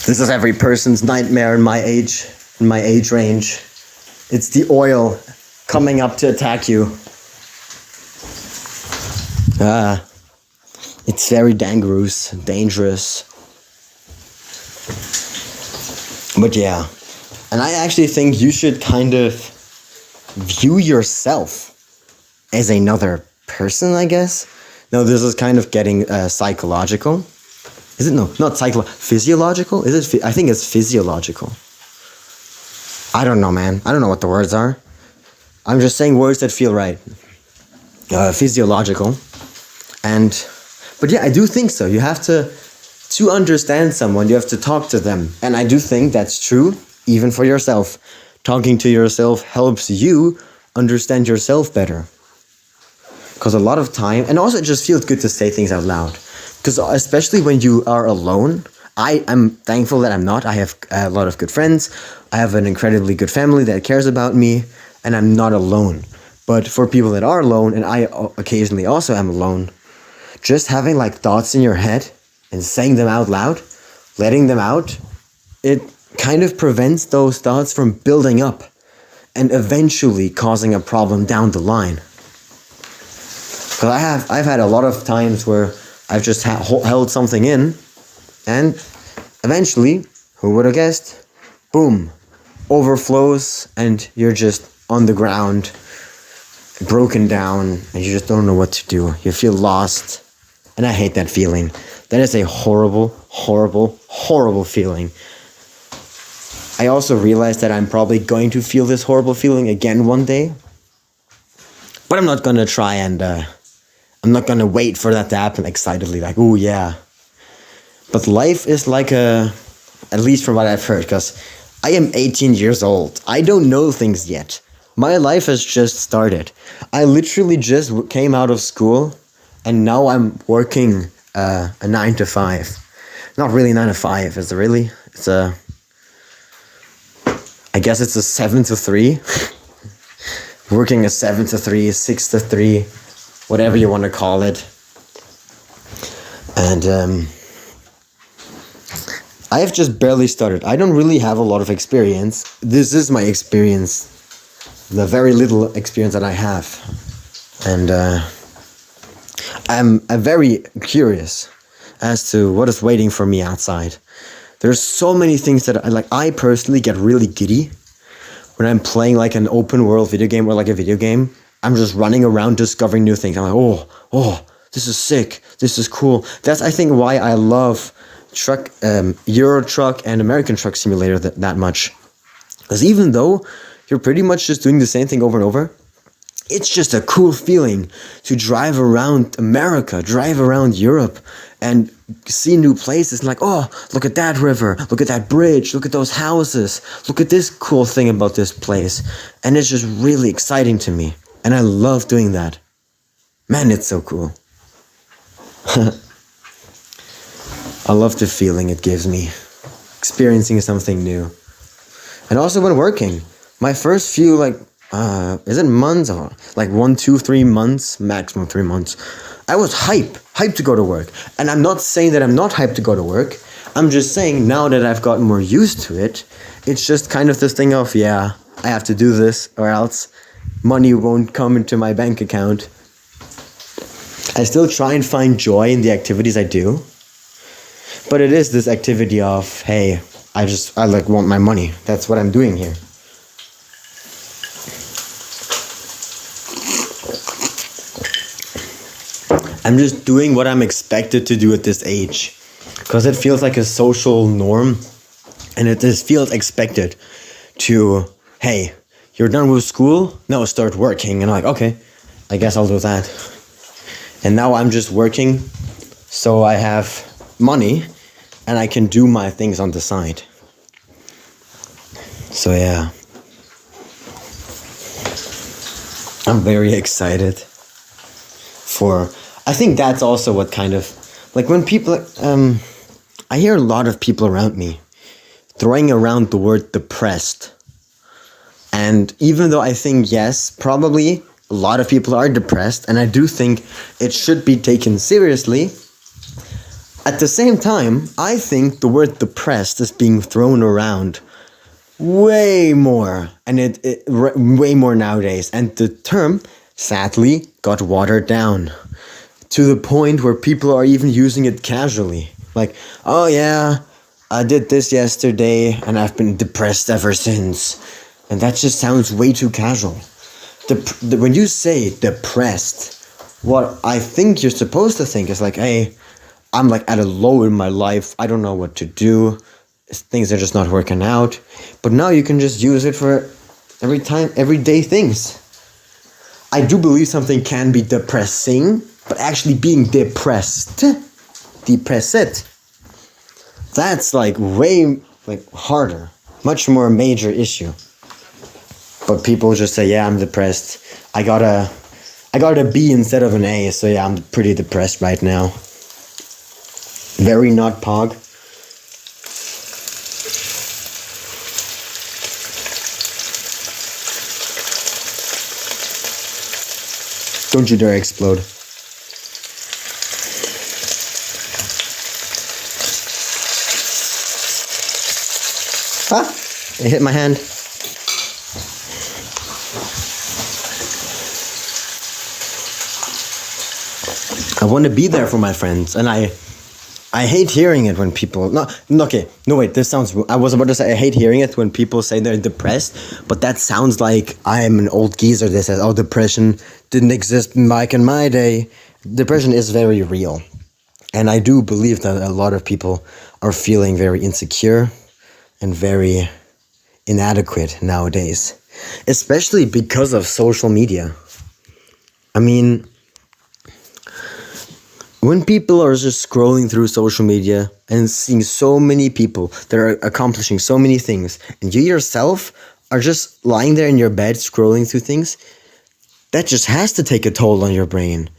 S1: This is every person's nightmare in my age range. It's the oil coming up to attack you. It's very dangerous. But yeah, and I actually think you should kind of view yourself as another person, I guess. No, this is kind of getting psychological. Is it? No, not physiological? Is it? I think it's physiological. I don't know, man. I don't know what the words are. I'm just saying words that feel right. Physiological. But yeah, I do think so. You have to understand someone, you have to talk to them. And I do think that's true, even for yourself. Talking to yourself helps you understand yourself better. Because a lot of time, and also it just feels good to say things out loud. Because especially when you are alone, I'm thankful that I'm not. I have a lot of good friends. I have an incredibly good family that cares about me, and I'm not alone. But for people that are alone, and I occasionally also am alone, just having like thoughts in your head and saying them out loud, letting them out, it kind of prevents those thoughts from building up and eventually causing a problem down the line. Because I've had a lot of times where I've just held something in, and eventually, who would have guessed, boom, overflows, and you're just on the ground, broken down, and you just don't know what to do. You feel lost, and I hate that feeling. That is a horrible, horrible, horrible feeling. I also realized that I'm probably going to feel this horrible feeling again one day, but I'm not gonna try and I'm not gonna wait for that to happen excitedly, like, oh yeah. But life is like at least from what I've heard, because I am 18 years old. I don't know things yet. My life has just started. I literally just came out of school and now I'm working a 9 to 5. Not really 9 to 5. Is it really? It's a. I guess it's a 7 to 3. Working a 7 to 3, 6 to 3, whatever you want to call it. And I have just barely started. I don't really have a lot of experience. This is my experience, the very little experience that I have. And I'm very curious as to what is waiting for me outside. There's so many things that I personally get really giddy when I'm playing like an open world video game or like a video game. I'm just running around discovering new things. I'm like, oh, this is sick. This is cool. That's, I think, why I love Euro Truck and American Truck Simulator that much. Because even though you're pretty much just doing the same thing over and over, it's just a cool feeling to drive around America, drive around Europe, and see new places. Like, oh, look at that river, look at that bridge, look at those houses, look at this cool thing about this place. And it's just really exciting to me. And I love doing that. Man, it's so cool. I love the feeling it gives me, experiencing something new. And also when working, my first few is it months or like 1, 2, 3 months, maximum 3 months, I was hyped to go to work. And I'm not saying that I'm not hyped to go to work. I'm just saying now that I've gotten more used to it, it's just kind of this thing of, yeah, I have to do this or else money won't come into my bank account. I still try and find joy in the activities I do. But it is this activity of, hey, I want my money. That's what I'm doing here. I'm just doing what I'm expected to do at this age. Because it feels like a social norm. And it just feels expected to, hey, you're done with school? Now start working. And I'm like, okay, I guess I'll do that. And now I'm just working so I have money and I can do my things on the side. So yeah. I'm very excited I think that's also what kind of, like when people, I hear a lot of people around me throwing around the word depressed. And even though I think, yes, probably a lot of people are depressed, and I do think it should be taken seriously, at the same time, I think the word depressed is being thrown around way more, and way more nowadays. And the term, sadly, got watered down to the point where people are even using it casually. Like, oh yeah, I did this yesterday and I've been depressed ever since. And that just sounds way too casual. When you say depressed, what I think you're supposed to think is like, hey, I'm like at a low in my life. I don't know what to do. Things are just not working out. But now you can just use it for everyday things. I do believe something can be depressing, but actually being depressed, that's like way harder, much more major issue. But people just say, yeah, I'm depressed. I got a B instead of an A, so yeah, I'm pretty depressed right now. Very not pog. Don't you dare explode. Ah, it hit my hand. I want to be there for my friends, and I hate hearing it when people... I was about to say I hate hearing it when people say they're depressed, but that sounds like I'm an old geezer that says, oh, depression didn't exist back in my day. Depression is very real. And I do believe that a lot of people are feeling very insecure and very inadequate nowadays, especially because of social media. I mean, when people are just scrolling through social media and seeing so many people that are accomplishing so many things, and you yourself are just lying there in your bed scrolling through things, that just has to take a toll on your brain.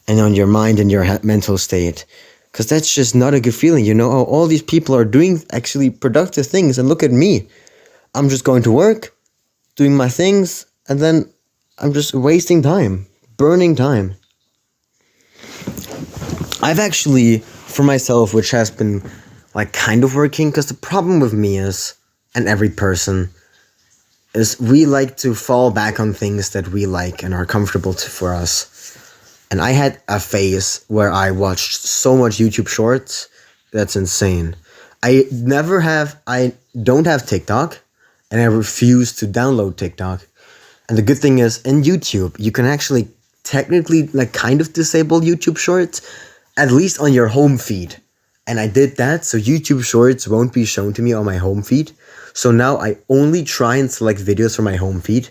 S1: and on your mind and your mental state. Because that's just not a good feeling, you know? Oh, all these people are doing actually productive things, and look at me. I'm just going to work, doing my things, and then I'm just wasting time, burning time. I've actually, for myself, which has been like kind of working, because the problem with me is, and every person, is we like to fall back on things that we like and are comfortable for us. And I had a phase where I watched so much YouTube Shorts, that's insane. I don't have TikTok, and I refuse to download TikTok. And the good thing is, in YouTube, you can actually technically like kind of disable YouTube Shorts, at least on your home feed. And I did that, so YouTube Shorts won't be shown to me on my home feed. So now I only try and select videos from my home feed.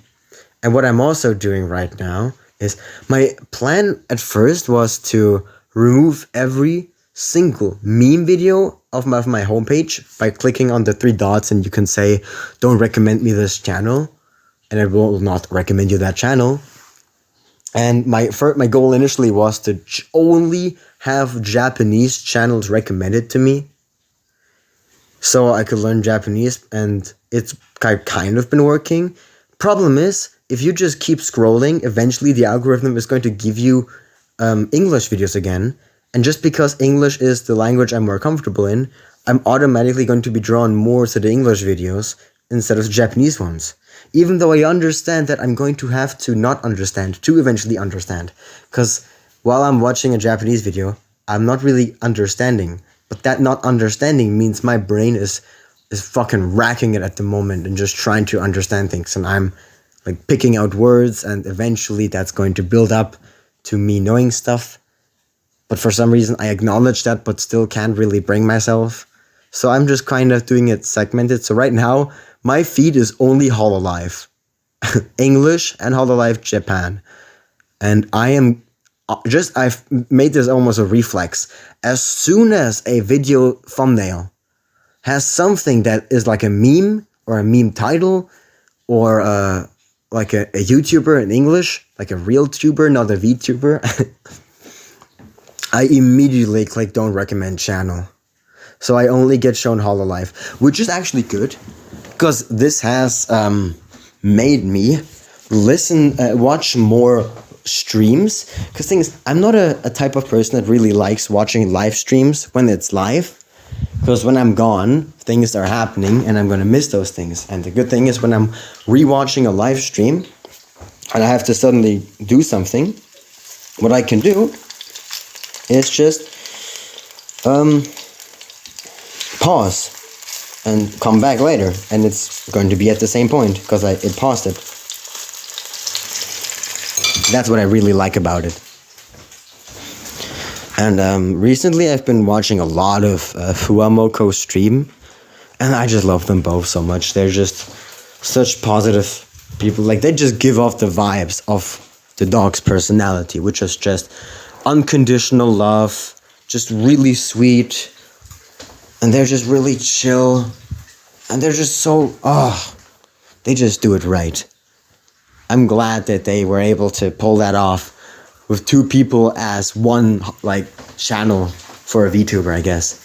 S1: And what I'm also doing right now is, my plan at first was to remove every single meme video of my homepage by clicking on the three dots, and you can say, don't recommend me this channel, and I will not recommend you that channel. And my goal initially was to only have Japanese channels recommended to me, so I could learn Japanese, and it's kind of been working. Problem is, if you just keep scrolling, eventually the algorithm is going to give you English videos again. And just because English is the language I'm more comfortable in, I'm automatically going to be drawn more to the English videos instead of the Japanese ones. Even though I understand that I'm going to have to not understand to eventually understand. Because while I'm watching a Japanese video, I'm not really understanding. But that not understanding means my brain is fucking racking it at the moment and just trying to understand things. And I'm like picking out words, and eventually that's going to build up to me knowing stuff. But for some reason I acknowledge that, but still can't really bring myself. So I'm just kind of doing it segmented. So right now, my feed is only Hololive. English and Hololive Japan. And I've made this almost a reflex. As soon as a video thumbnail has something that is like a meme, or a meme title, or like a YouTuber in English, like a real tuber, not a VTuber, I immediately click don't recommend channel. So I only get shown Hololive, which is actually good, because this has made me watch more streams. Because I'm not a type of person that really likes watching live streams when it's live. Because when I'm gone, things are happening, and I'm going to miss those things. And the good thing is, when I'm rewatching a live stream, and I have to suddenly do something, what I can do is just pause and come back later, and it's going to be at the same point because it paused it. That's what I really like about it. And recently I've been watching a lot of Fuwamoko stream, and I just love them both so much. They're just such positive people. Like, they just give off the vibes of the dog's personality, which is just unconditional love, just really sweet, and they're just really chill, and they're just so, they just do it right. I'm glad that they were able to pull that off with two people as one, like, channel for a VTuber, I guess.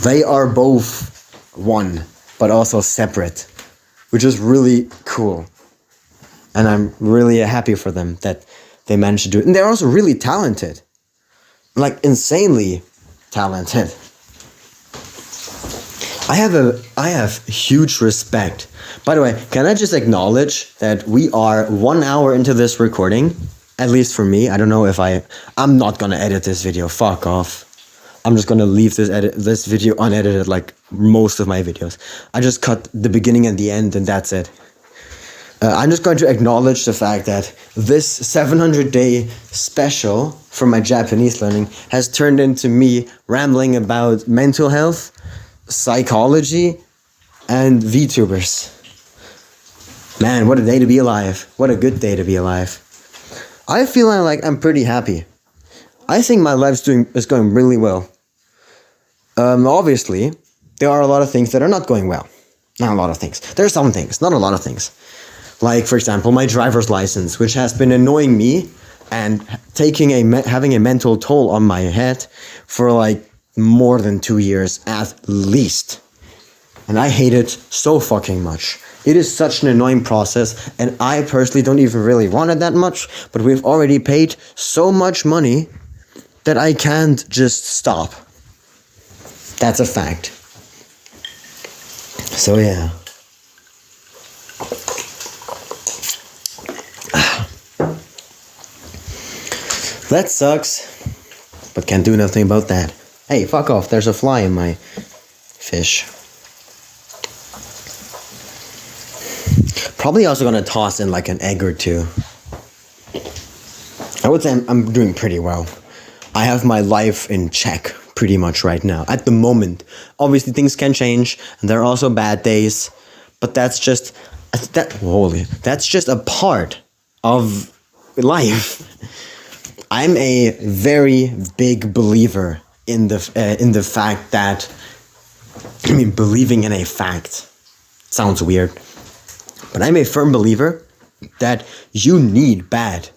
S1: They are both one, but also separate, which is really cool. And I'm really happy for them that they managed to do it. And they're also really talented. Like, insanely talented. I have huge respect. By the way, can I just acknowledge that we are 1 hour into this recording? At least for me. I don't know if I'm not gonna edit this video. Fuck off. I'm just gonna leave this video unedited, like most of my videos. I just cut the beginning and the end, and that's it. I'm just going to acknowledge the fact that this 700-day special for my Japanese learning has turned into me rambling about mental health, psychology, and VTubers. Man, what a day to be alive. What a good day to be alive. I feel like I'm pretty happy. I think my life is going really well. Obviously, there are a lot of things that are not going well. Not a lot of things. There are some things, not a lot of things. Like, for example, my driver's license, which has been annoying me and having a mental toll on my head for like more than 2 years at least. And I hate it so fucking much. It is such an annoying process, and I personally don't even really want it that much, but we've already paid so much money that I can't just stop. That's a fact. So yeah. That sucks, but can't do nothing about that. Hey, fuck off, there's a fly in my fish. Probably also gonna toss in like an egg or two. I would say I'm doing pretty well. I have my life in check pretty much right now. At the moment, obviously things can change, and there are also bad days, but that's just a part of life. I'm a very big believer in the fact that, believing in a fact sounds weird, but I'm a firm believer that you need bad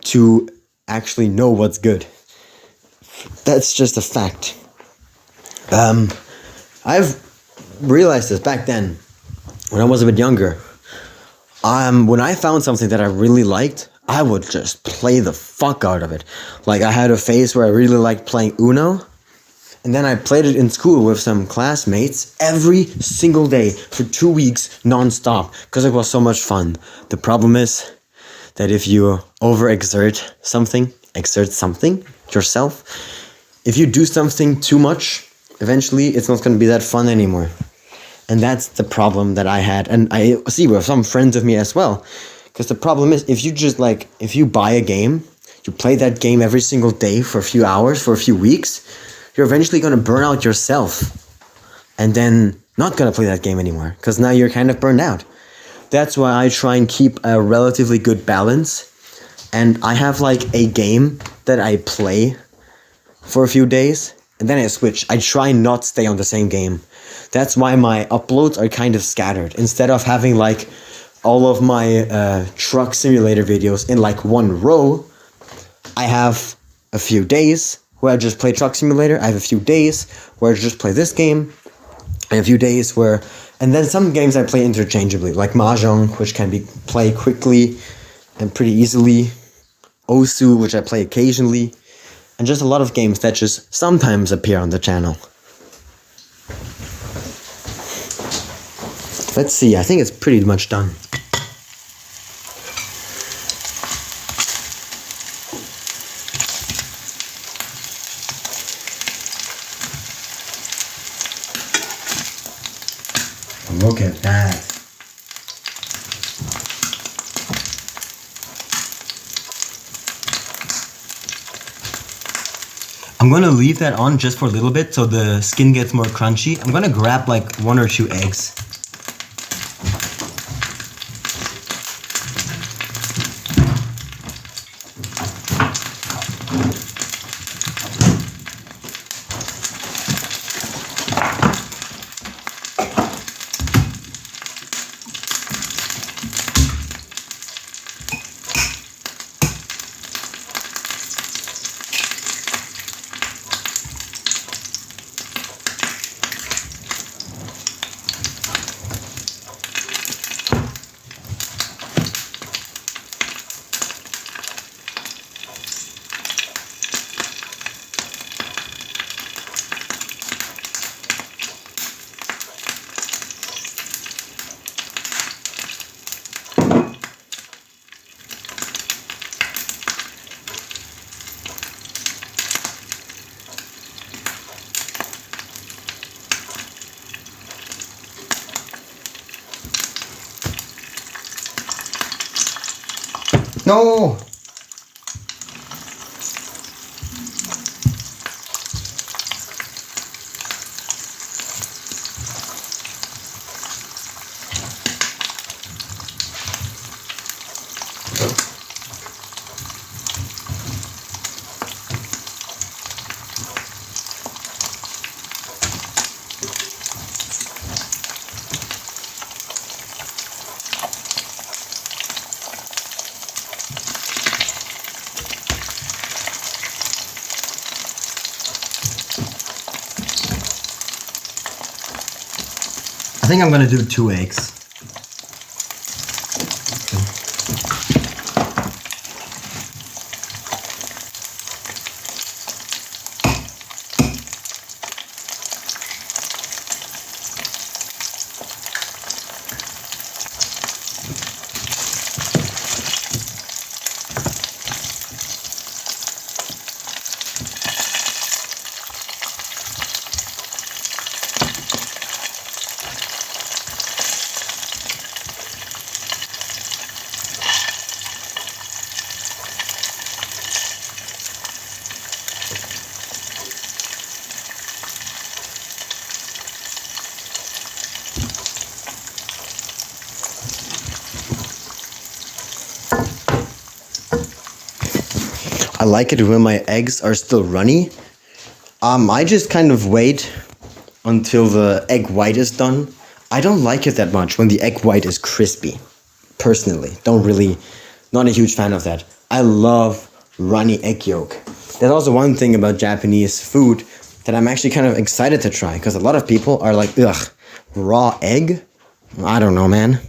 S1: to actually know what's good. That's just a fact. I've realized this back then when I was a bit younger. When I found something that I really liked, I would just play the fuck out of it. Like, I had a phase where I really liked playing Uno, and then I played it in school with some classmates every single day for 2 weeks non-stop because it was so much fun. The problem is that if you exert something yourself, if you do something too much, eventually it's not going to be that fun anymore. And that's the problem that I had, and I see with some friends of me as well. Because the problem is, if you buy a game, you play that game every single day for a few hours, for a few weeks, you're eventually going to burn out yourself. And then not going to play that game anymore, because now you're kind of burned out. That's why I try and keep a relatively good balance. And I have like a game that I play for a few days, and then I switch. I try not stay on the same game. That's why my uploads are kind of scattered. Instead of having like all of my truck simulator videos in like one row, I have a few days where I just play Truck Simulator. I have a few days where I just play this game. And a few days where... And then some games I play interchangeably, like Mahjong, which can be played quickly and pretty easily. Osu, which I play occasionally. And just a lot of games that just sometimes appear on the channel. Let's see, I think it's pretty much done. Look at that. I'm gonna leave that on just for a little bit so the skin gets more crunchy. I'm gonna grab like 1 or 2 eggs. No! I think I'm gonna do 2 eggs. I like it when my eggs are still runny. I just kind of wait until the egg white is done. I don't like it that much when the egg white is crispy. Personally, not a huge fan of that. I love runny egg yolk. There's also one thing about Japanese food that I'm actually kind of excited to try, because a lot of people are like, ugh, raw egg? I don't know, man.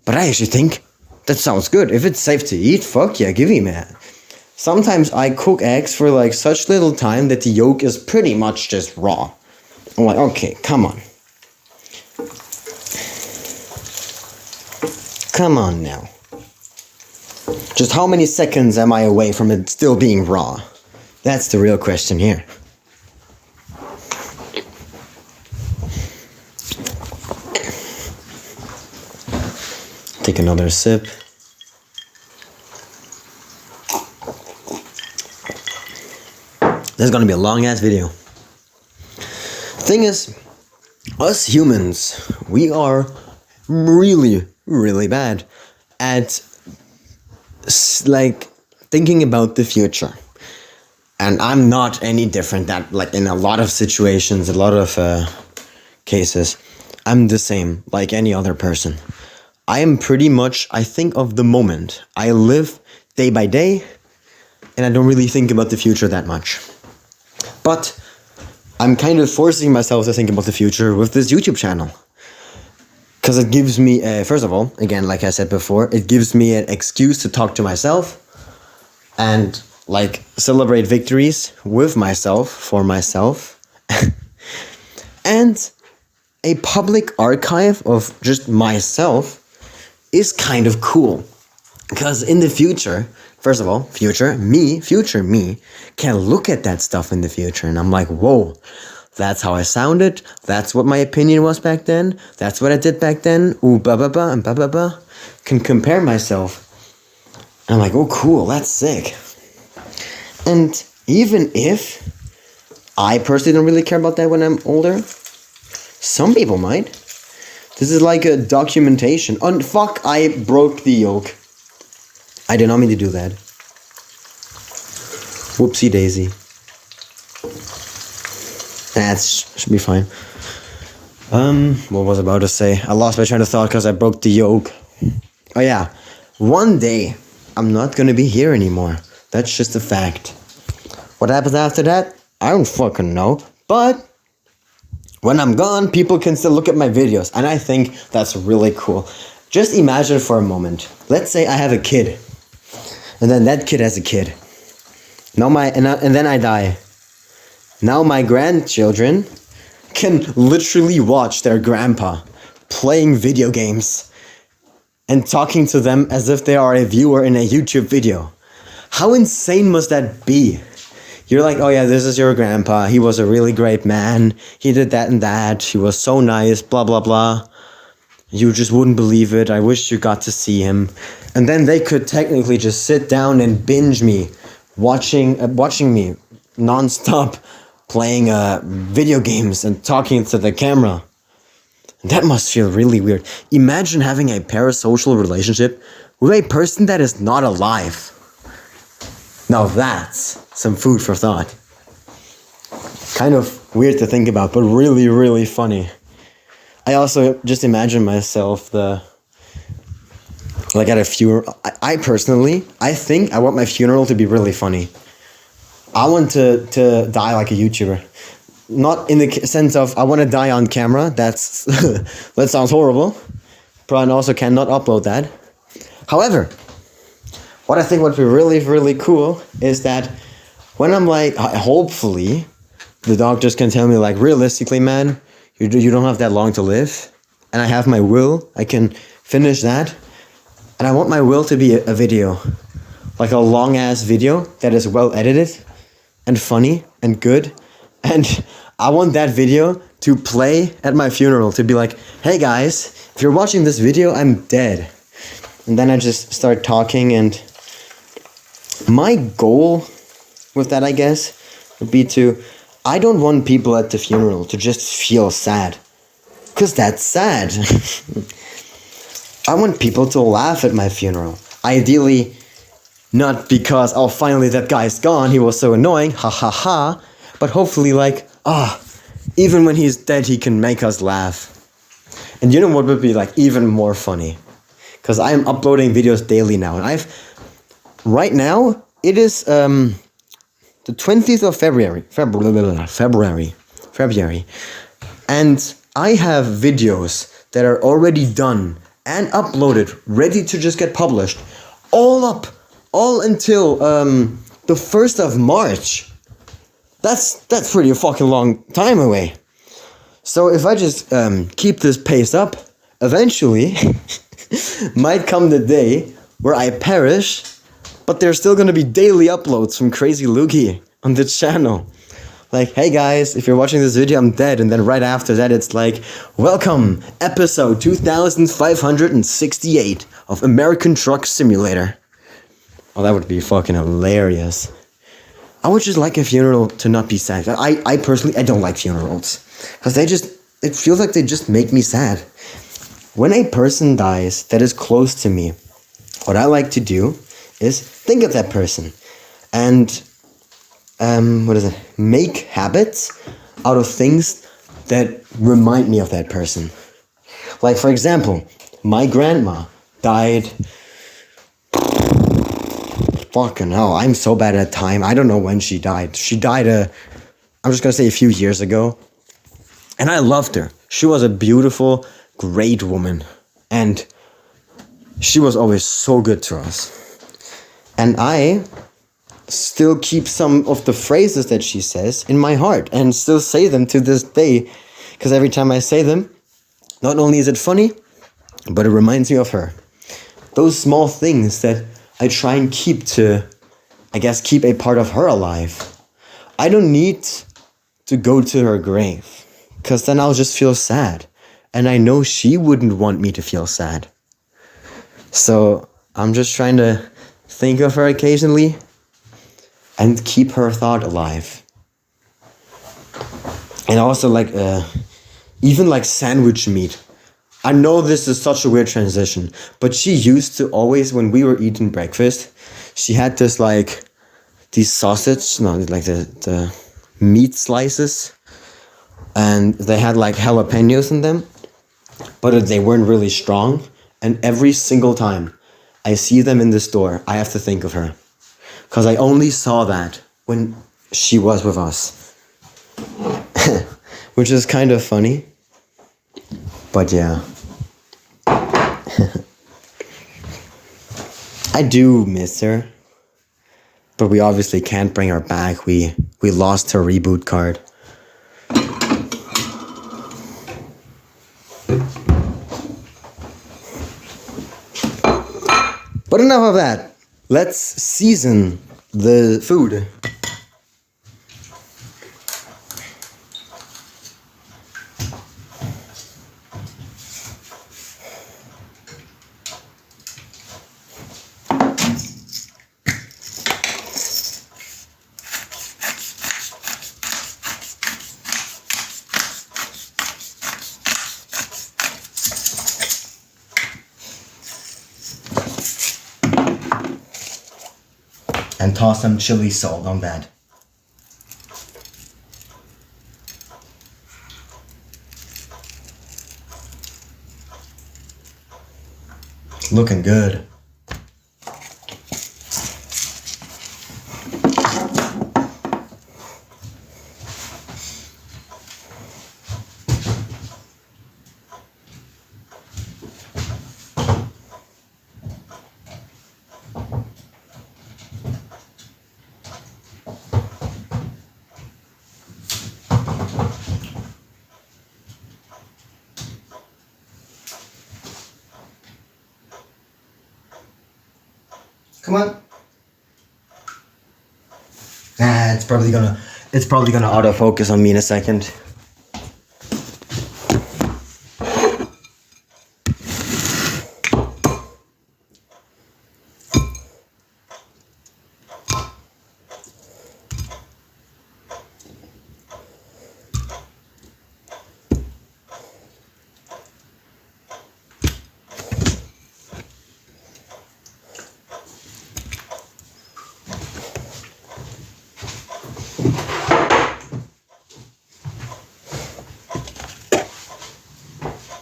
S1: But I actually think that sounds good. If it's safe to eat, fuck yeah, give me, man. Sometimes I cook eggs for like such little time that the yolk is pretty much just raw. I'm like, okay, come on. Come on now. Just how many seconds am I away from it still being raw? That's the real question here. Take another sip. This is gonna be a long ass video. Thing is, us humans, we are really, really bad at like thinking about the future. And I'm not any different. That like in a lot of situations, a lot of cases, I'm the same like any other person. I am pretty much, I think of the moment. I live day by day, and I don't really think about the future that much. But I'm kind of forcing myself to think about the future with this YouTube channel. Because it gives me, first of all, again, like I said before, it gives me an excuse to talk to myself and like celebrate victories with myself, for myself. And a public archive of just myself is kind of cool. Because in the future, first of all, future me can look at that stuff in the future, and I'm like, whoa, that's how I sounded, that's what my opinion was back then, that's what I did back then, ooh, ba ba ba, and ba ba ba, can compare myself. And I'm like, oh cool, that's sick. And even if I personally don't really care about that when I'm older, some people might. This is like a documentation. Oh, fuck, I broke the yolk. I did not mean to do that. Whoopsie daisy. That should be fine. What was I about to say? I lost my train of thought because I broke the yolk. Oh yeah, one day I'm not gonna be here anymore. That's just a fact. What happens after that? I don't fucking know. But when I'm gone, people can still look at my videos, and I think that's really cool. Just imagine for a moment. Let's say I have a kid, and then that kid has a kid. Now and then I die. Now my grandchildren can literally watch their grandpa playing video games and talking to them as if they are a viewer in a YouTube video. How insane must that be? You're like, oh yeah, this is your grandpa. He was a really great man. He did that and that. He was so nice, blah, blah, blah. You just wouldn't believe it. I wish you got to see him. And then they could technically just sit down and binge me, watching me non-stop, playing video games and talking to the camera. That must feel really weird. Imagine having a parasocial relationship with a person that is not alive. Now that's some food for thought. Kind of weird to think about, but really, really funny. I also just imagine myself at a funeral. I personally think I want my funeral to be really funny. I want to die like a YouTuber. not in the sense of I want to die on camera. That's that sounds horrible. But I also cannot upload that. However, what I think would be really, really cool is that when I'm like, hopefully, the doctors can tell me like, realistically, man, you don't have that long to live, and I have my will. I can finish that, and I want my will to be a video, like a long ass video that is well edited, and funny and good, and I want that video to play at my funeral to be like, hey guys, if you're watching this video, I'm dead, and then I just start talking. And my goal with that, I guess, would be to, I don't want people at the funeral to just feel sad, because that's sad. I want people to laugh at my funeral. Ideally, not because, oh, finally that guy's gone, he was so annoying, ha ha ha, but hopefully like, even when he's dead, he can make us laugh. And you know what would be like even more funny? Because I am uploading videos daily now, and right now, it is the 20th of February, and I have videos that are already done and uploaded, ready to just get published, all until the 1st of March. That's pretty fucking long time away. So if I just keep this pace up, eventually might come the day where I perish, but there's still gonna be daily uploads from Crazy Lukey on the channel. Like, hey guys, if you're watching this video, I'm dead. And then right after that, it's like, welcome, episode 2568 of American Truck Simulator. Oh, that would be fucking hilarious. I would just like a funeral to not be sad. I personally, I don't like funerals. Because it feels like they just make me sad. When a person dies that is close to me, what I like to do is think of that person and make habits out of things that remind me of that person. Like, for example, my grandma died. Fucking hell, I'm so bad at time. I don't know when she died. She died I'm just gonna say a few years ago. And I loved her. She was a beautiful, great woman. And she was always so good to us. And I still keep some of the phrases that she says in my heart and still say them to this day. Because every time I say them, not only is it funny, but it reminds me of her. Those small things that I try and keep keep a part of her alive. I don't need to go to her grave, because then I'll just feel sad. And I know she wouldn't want me to feel sad. So I'm just trying to think of her occasionally and keep her thought alive. And also even like sandwich meat. I know this is such a weird transition, but she used to always, when we were eating breakfast, she had this these the meat slices, and they had like jalapenos in them, but they weren't really strong. And every single time I see them in the store, I have to think of her. Because I only saw that when she was with us. Which is kind of funny. But yeah. I do miss her. But we obviously can't bring her back. We lost her reboot card. But enough of that. Let's season the food. And toss some chili salt on that. Looking good. Come on. Nah, it's probably gonna autofocus on me in a second.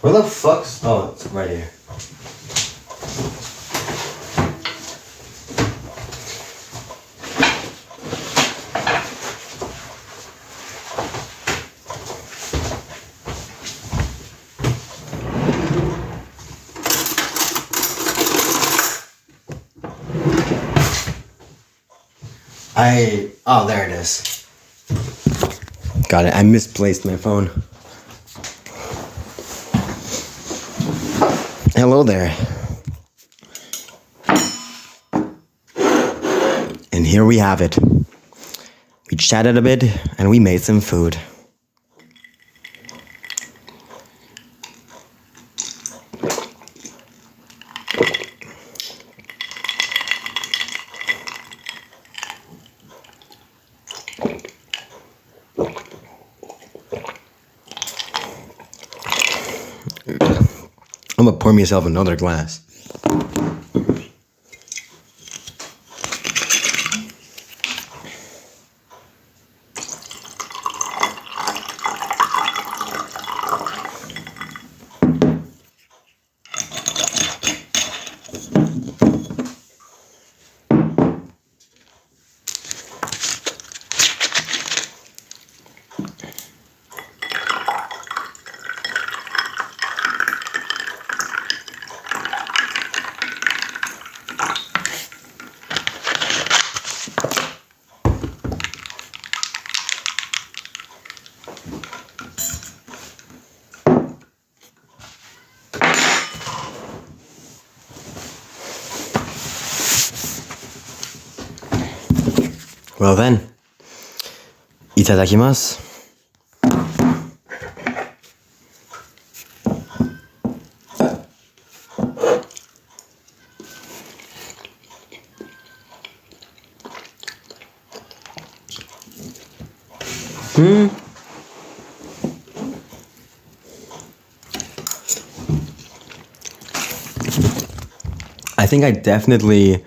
S1: Where the fuck's... Oh, it's right here. Oh, there it is. Got it. I misplaced my phone. Hello there. And here we have it. We chatted a bit and we made some food. I'm gonna pour myself another glass. Well then, itadakimasu. I think I definitely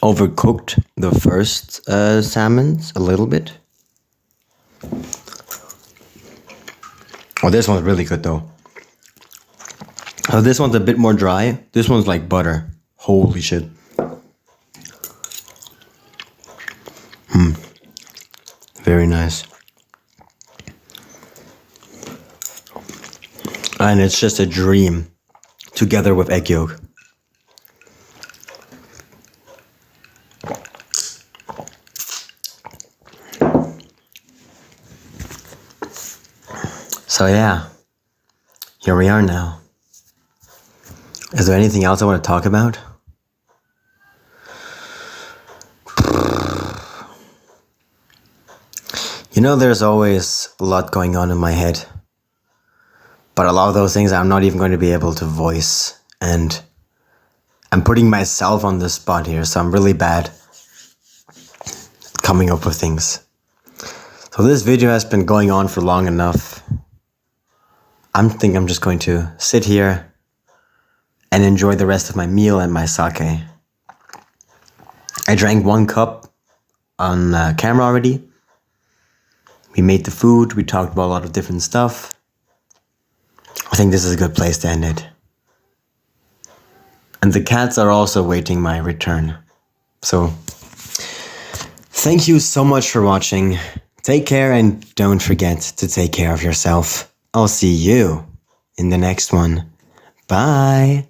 S1: overcooked the first salmons a little bit. Oh, this one's really good though. Oh, this one's a bit more dry. This one's like butter. Holy shit. Very nice. And it's just a dream together with egg yolk. So yeah, here we are now. Is there anything else I want to talk about? You know, there's always a lot going on in my head. But a lot of those things I'm not even going to be able to voice. And I'm putting myself on the spot here, so I'm really bad at coming up with things. So this video has been going on for long enough. I think I'm just going to sit here and enjoy the rest of my meal and my sake. I drank 1 cup on camera already. We made the food, we talked about a lot of different stuff. I think this is a good place to end it. And the cats are also waiting my return. So, thank you so much for watching. Take care and don't forget to take care of yourself. I'll see you in the next one. Bye.